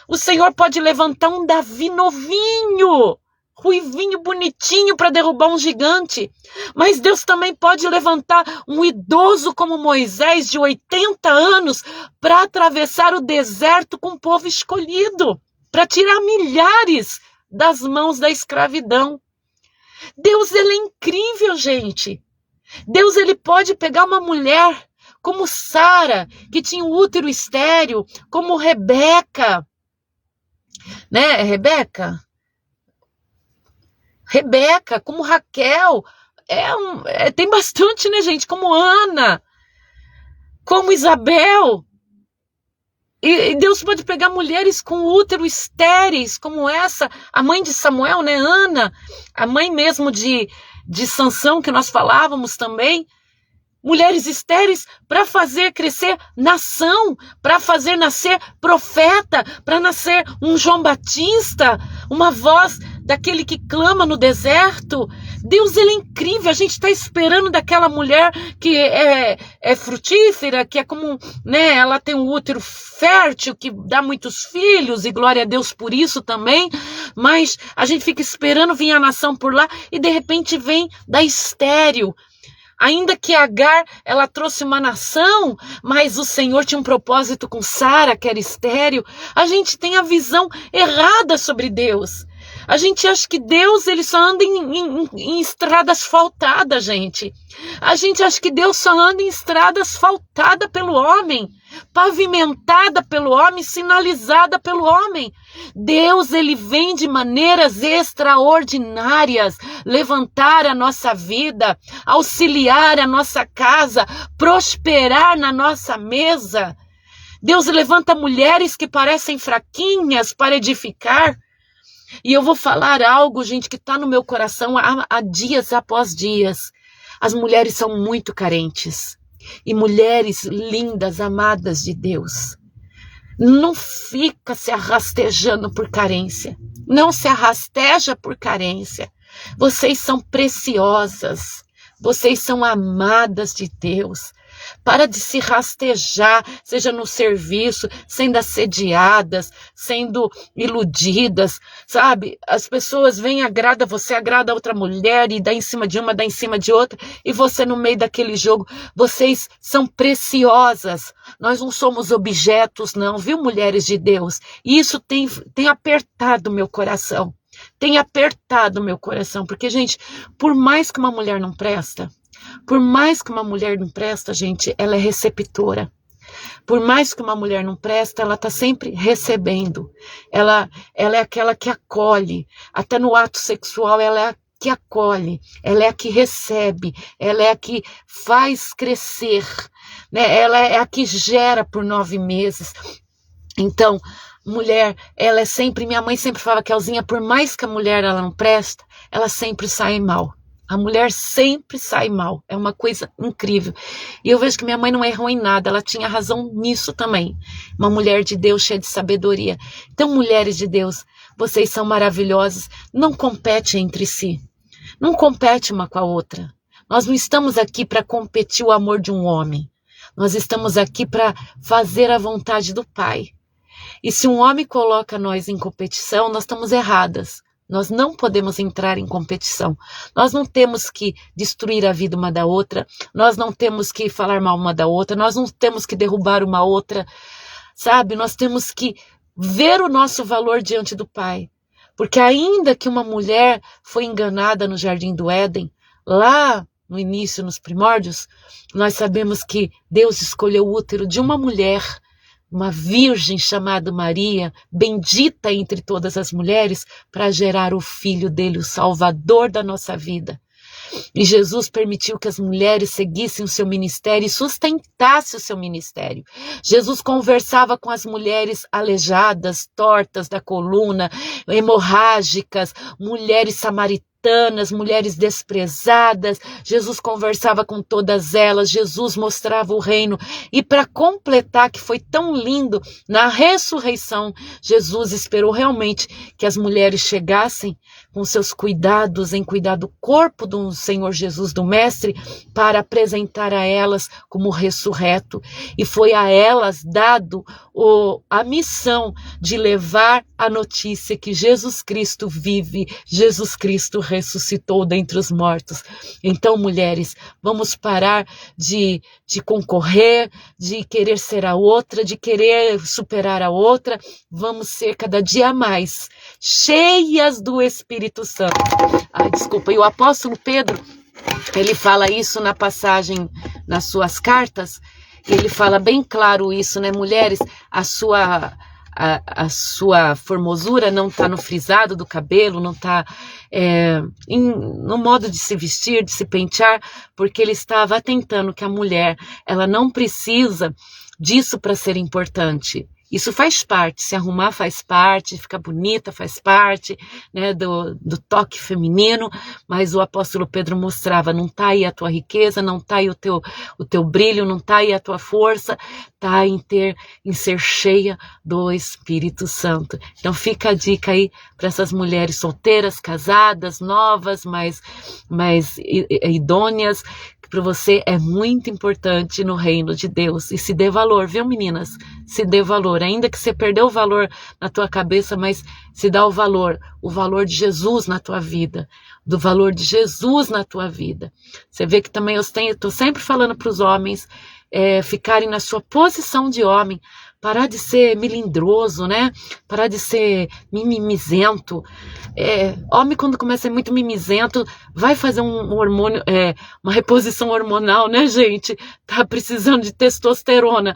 S2: O Senhor pode levantar um Davi novinho, ruivinho, bonitinho para derrubar um gigante. Mas Deus também pode levantar um idoso como Moisés, de 80 anos, para atravessar o deserto com o povo escolhido, para tirar milhares das mãos da escravidão. Deus, Ele é incrível, gente. Deus, Ele pode pegar uma mulher como Sara, que tinha um útero estéril, como Rebeca, né? Rebeca, como Raquel, tem bastante, né, gente? Como Ana, como Isabel. E Deus pode pegar mulheres com útero estéreis, como essa, a mãe de Samuel, né, Ana, a mãe mesmo de Sansão, que nós falávamos também. Mulheres estéreis para fazer crescer nação, para fazer nascer profeta, para nascer um João Batista, uma voz daquele que clama no deserto. Deus, Ele é incrível. A gente está esperando daquela mulher que é frutífera, que é como, né, ela tem um útero fértil, que dá muitos filhos, e glória a Deus por isso também. Mas a gente fica esperando vir a nação por lá e de repente vem da estéril. Ainda que Agar, ela trouxe uma nação, mas o Senhor tinha um propósito com Sara, que era estéril. A gente tem a visão errada sobre Deus. A gente acha que Deus, Ele só anda em estradas faltadas, gente. A gente acha que Deus só anda em estradas faltadas pelo homem, pavimentada pelo homem, sinalizada pelo homem. Deus, Ele vem de maneiras extraordinárias levantar a nossa vida, auxiliar a nossa casa, prosperar na nossa mesa. Deus levanta mulheres que parecem fraquinhas para edificar. E eu vou falar algo, gente, que está no meu coração há dias após dias. As mulheres são muito carentes. E mulheres lindas, amadas de Deus. Não fica se arrastejando por carência. Não se arrasteja por carência. Vocês são preciosas. Vocês são amadas de Deus. Para de se rastejar, seja no serviço, sendo assediadas, sendo iludidas, sabe? As pessoas vêm, agrada você, agrada a outra mulher e dá em cima de uma, dá em cima de outra, e você no meio daquele jogo. Vocês são preciosas. Nós não somos objetos, não, viu, mulheres de Deus? E isso tem apertado meu coração. Tem apertado meu coração, porque, gente, por mais que uma mulher não presta, gente, ela é receptora. Por mais que uma mulher não presta, ela está sempre recebendo. Ela é aquela que acolhe. Até no ato sexual, ela é a que acolhe, ela é a que recebe, ela é a que faz crescer, né? Ela é a que gera por 9 meses. Então, mulher, ela é sempre, minha mãe sempre falava que Elzinha, por mais que a mulher ela não presta, ela sempre sai mal. A mulher sempre sai mal, é uma coisa incrível. E eu vejo que minha mãe não errou em nada, ela tinha razão nisso também. Uma mulher de Deus cheia de sabedoria. Então, mulheres de Deus, vocês são maravilhosas, não competem entre si. Não compete uma com a outra. Nós não estamos aqui para competir o amor de um homem. Nós estamos aqui para fazer a vontade do Pai. E se um homem coloca nós em competição, nós estamos erradas. Nós não podemos entrar em competição. Nós não temos que destruir a vida uma da outra. Nós não temos que falar mal uma da outra. Nós não temos que derrubar uma outra. Sabe? Nós temos que ver o nosso valor diante do Pai. Porque ainda que uma mulher foi enganada no Jardim do Éden, lá no início, nos primórdios, nós sabemos que Deus escolheu o útero de uma mulher, uma virgem chamada Maria, bendita entre todas as mulheres, para gerar o filho dele, o Salvador da nossa vida. E Jesus permitiu que as mulheres seguissem o seu ministério e sustentassem o seu ministério. Jesus conversava com as mulheres aleijadas, tortas da coluna, hemorrágicas, mulheres samaritanas, mulheres desprezadas. Jesus conversava com todas elas, Jesus mostrava o reino. E para completar, que foi tão lindo, na ressurreição, Jesus esperou realmente que as mulheres chegassem com seus cuidados em cuidar do corpo do Senhor Jesus, do Mestre, para apresentar a elas como ressurreto. E foi a elas dado a missão de levar a notícia que Jesus Cristo vive, Jesus Cristo ressuscitou dentre os mortos. Então, mulheres, vamos parar de concorrer, de querer ser a outra, de querer superar a outra. Vamos ser cada dia mais cheias do Espírito Santo. Desculpa, e o apóstolo Pedro, ele fala isso na passagem, nas suas cartas, ele fala bem claro isso, né, mulheres? A sua formosura não está no frisado do cabelo, não está no modo de se vestir, de se pentear, porque ele estava atentando que a mulher, ela não precisa disso para ser importante. Isso faz parte, se arrumar faz parte, ficar bonita faz parte, né, do toque feminino, mas o apóstolo Pedro mostrava, não está aí a tua riqueza, não está aí o teu brilho, não está aí a tua força, está em ser cheia do Espírito Santo. Então fica a dica aí para essas mulheres solteiras, casadas, novas, mais idôneas, que para você é muito importante no reino de Deus. E se dê valor, viu, meninas? Se dê valor, ainda que você perdeu o valor na tua cabeça, mas se dá o valor de Jesus na tua vida, do valor de Jesus na tua vida. Você vê que também eu estou sempre falando para os homens ficarem na sua posição de homem, parar de ser melindroso, né? Parar de ser mimizento. Homem, quando começa a ser muito mimizento, vai fazer um hormônio, uma reposição hormonal, né, gente? Tá precisando de testosterona.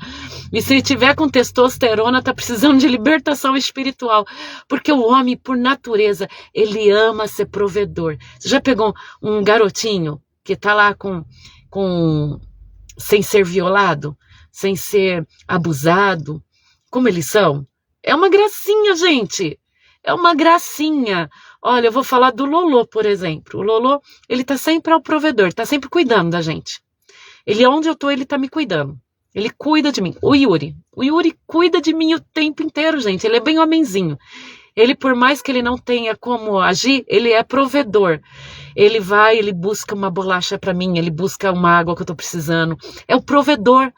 S2: E se tiver com testosterona, tá precisando de libertação espiritual. Porque o homem, por natureza, ele ama ser provedor. Você já pegou um garotinho que tá lá sem ser violado, sem ser abusado, como eles são? É uma gracinha, gente. É uma gracinha. Olha, eu vou falar do Lolô, por exemplo. O Lolô, ele tá sempre ao provedor, tá sempre cuidando da gente. Ele, onde eu tô, ele tá me cuidando. Ele cuida de mim. O Yuri cuida de mim o tempo inteiro, gente. Ele é bem homenzinho. Ele, por mais que ele não tenha como agir, ele é provedor. Ele vai, ele busca uma bolacha para mim, ele busca uma água que eu estou precisando. É o provedor.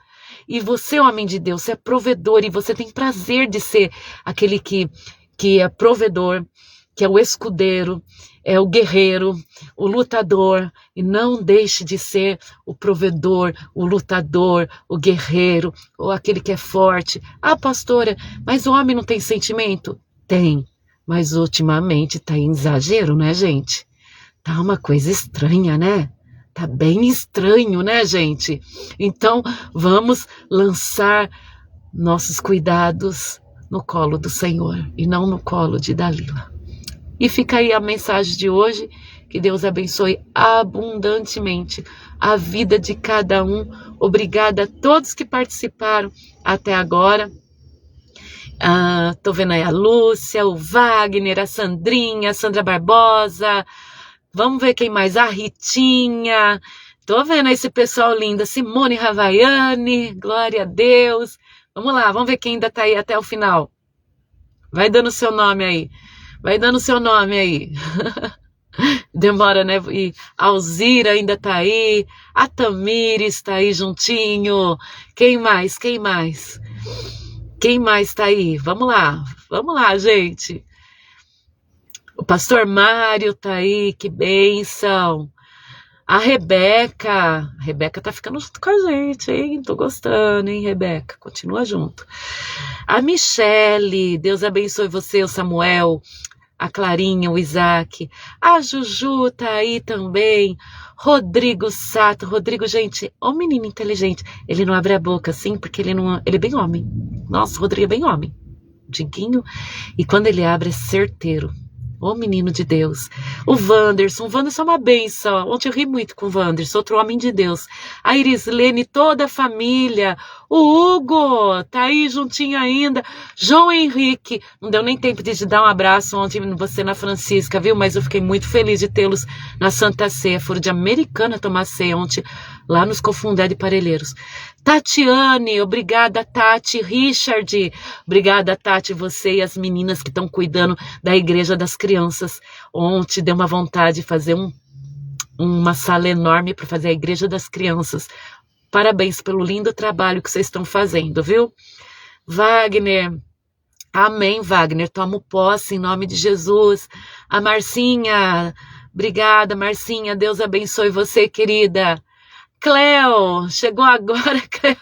S2: E você, homem de Deus, você é provedor e você tem prazer de ser aquele que é provedor, que é o escudeiro, é o guerreiro, o lutador, e não deixe de ser o provedor, o lutador, o guerreiro, ou aquele que é forte. Ah, pastora, mas o homem não tem sentimento? Tem, mas ultimamente tá em exagero, né, gente? Tá uma coisa estranha, né? Tá bem estranho, né, gente? Então, vamos lançar nossos cuidados no colo do Senhor e não no colo de Dalila. E fica aí a mensagem de hoje, que Deus abençoe abundantemente a vida de cada um. Obrigada a todos que participaram até agora. Tô vendo aí a Lúcia, o Wagner, a Sandrinha, a Sandra Barbosa. Vamos ver quem mais, a Ritinha. Tô vendo esse pessoal lindo, a Simone Ravaiani, glória a Deus. Vamos lá, vamos ver quem ainda tá aí até o final. Vai dando seu nome aí. Vai dando seu nome aí. Demora, né? E a Alzira ainda tá aí. A Tamires tá aí juntinho. Quem mais? Quem mais? Quem mais tá aí? Vamos lá, gente. O pastor Mário tá aí. Que bênção. A Rebeca tá ficando junto com a gente, hein? Tô gostando, hein, Rebeca? Continua junto. A Michele, Deus abençoe você, o Samuel. A Clarinha, o Isaac, a Juju tá aí também, Rodrigo Sato, gente, um menino inteligente, ele não abre a boca assim, porque ele é bem homem, nossa, o Rodrigo é bem homem, Diguinho, e quando ele abre é certeiro, ô menino de Deus. O Wanderson é uma benção. Ontem eu ri muito com o Wanderson, outro homem de Deus. A Irislene, toda a família. O Hugo, tá aí juntinho ainda. João Henrique, não deu nem tempo de te dar um abraço ontem você na Francisca, viu? Mas eu fiquei muito feliz de tê-los na Santa Ceia. Foram de Americana tomar ceia ontem, lá nos Cofundé de Parelheiros. Tatiane, obrigada, Tati. Richard, obrigada, Tati, você e as meninas que estão cuidando da Igreja das Crianças. Ontem deu uma vontade de fazer uma sala enorme para fazer a Igreja das Crianças. Parabéns pelo lindo trabalho que vocês estão fazendo, viu? Wagner, amém, Wagner, tomo posse em nome de Jesus. A Marcinha, obrigada, Marcinha, Deus abençoe você, querida. Cleo, chegou agora, Cleo.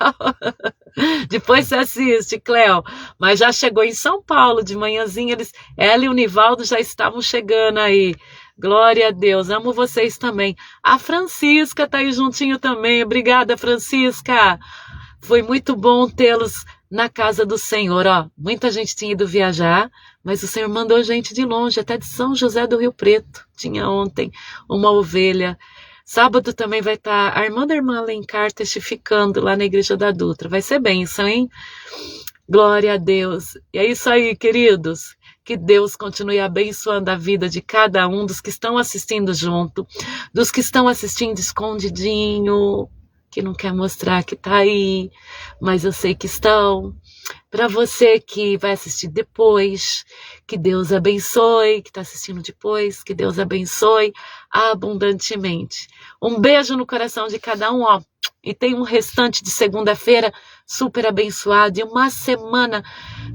S2: Depois você assiste, Cleo. Mas já chegou em São Paulo, de manhãzinha, ela e o Nivaldo já estavam chegando aí. Glória a Deus, amo vocês também. A Francisca tá aí juntinho também. Obrigada, Francisca. Foi muito bom tê-los na casa do Senhor, ó. Muita gente tinha ido viajar, mas o Senhor mandou gente de longe, até de São José do Rio Preto. Tinha ontem uma ovelha. Sábado também vai estar a irmã da irmã Alencar testificando lá na Igreja da Dutra. Vai ser bênção, hein? Glória a Deus. E é isso aí, queridos. Que Deus continue abençoando a vida de cada um dos que estão assistindo junto, dos que estão assistindo escondidinho, que não quer mostrar que tá aí, mas eu sei que estão. Para você que vai assistir depois, que Deus abençoe, que está assistindo depois, que Deus abençoe abundantemente. Um beijo no coração de cada um, ó. E tem um restante de segunda-feira super abençoado e uma semana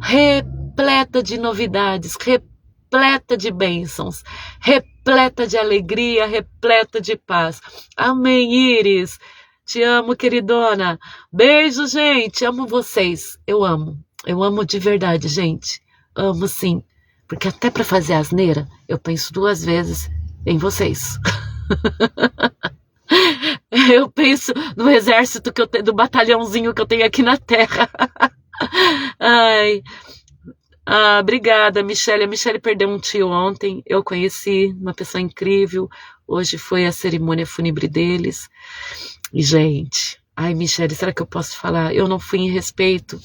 S2: repleta de novidades, repleta de bênçãos, repleta de alegria, repleta de paz. Amém, Iris. Te amo, queridona. Beijo, gente. Amo vocês. Eu amo. Eu amo de verdade, gente. Amo sim. Porque até para fazer asneira, eu penso 2 vezes em vocês. Eu penso no exército que eu tenho, do batalhãozinho que eu tenho aqui na terra. Ai. Obrigada, Michele. A Michele perdeu um tio ontem. Eu conheci uma pessoa incrível. Hoje foi a cerimônia fúnebre deles. E, gente, ai, Michele, será que eu posso falar? Eu não fui em respeito.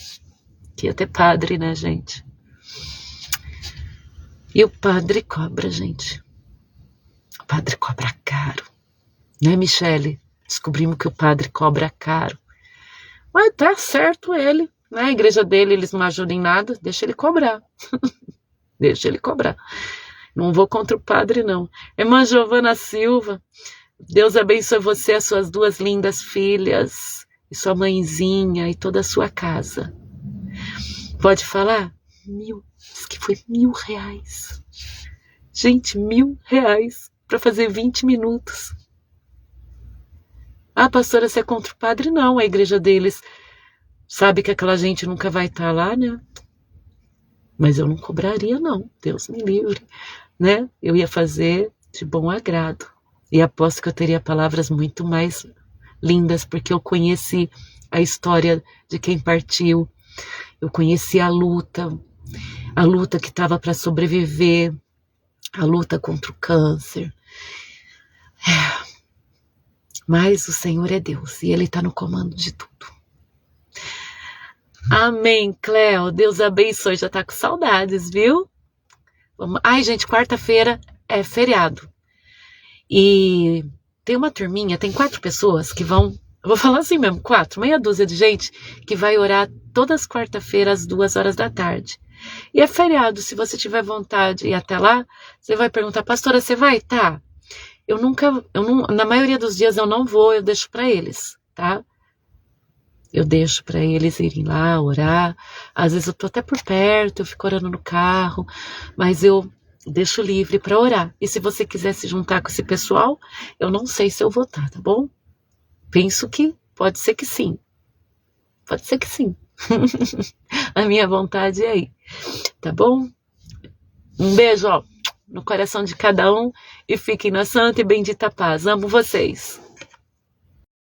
S2: Que ia ter padre, né, gente? E o padre cobra, gente. O padre cobra caro. Né, Michele? Descobrimos que o padre cobra caro. Mas tá certo ele. Na igreja dele, eles não ajudam em nada. Deixa ele cobrar. Deixa ele cobrar. Não vou contra o padre, não. Irmã Giovana Silva, Deus abençoe você, as suas 2 lindas filhas, e sua mãezinha, e toda a sua casa. Pode falar? Diz que foi R$1.000. Gente, R$1.000 para fazer 20 minutos. Ah, pastora, você é contra o padre? Não, a igreja deles sabe que aquela gente nunca vai estar lá, né? Mas eu não cobraria, não. Deus me livre, né? Eu ia fazer de bom agrado. E aposto que eu teria palavras muito mais lindas, porque eu conheci a história de quem partiu. Eu conheci a luta que estava para sobreviver, a luta contra o câncer. Mas o Senhor é Deus e Ele está no comando de tudo. Amém, Cléo. Deus abençoe. Já tá com saudades, viu? Ai, gente, quarta-feira é feriado. E tem uma turminha, tem 4 pessoas que vão... Eu vou falar assim mesmo, 4, meia dúzia de gente que vai orar todas as quarta-feiras às 2 horas da tarde. E é feriado, se você tiver vontade de ir até lá, você vai perguntar, pastora, você vai? Tá. Na maioria dos dias eu não vou, eu deixo para eles, tá? Eu deixo para eles irem lá orar. Às vezes eu tô até por perto, eu fico orando no carro, mas eu deixo livre para orar. E se você quiser se juntar com esse pessoal, eu não sei se eu vou estar, tá bom? Penso que pode ser que sim. Pode ser que sim. A minha vontade é ir, tá bom? Um beijo, ó, no coração de cada um e fiquem na santa e bendita paz. Amo vocês.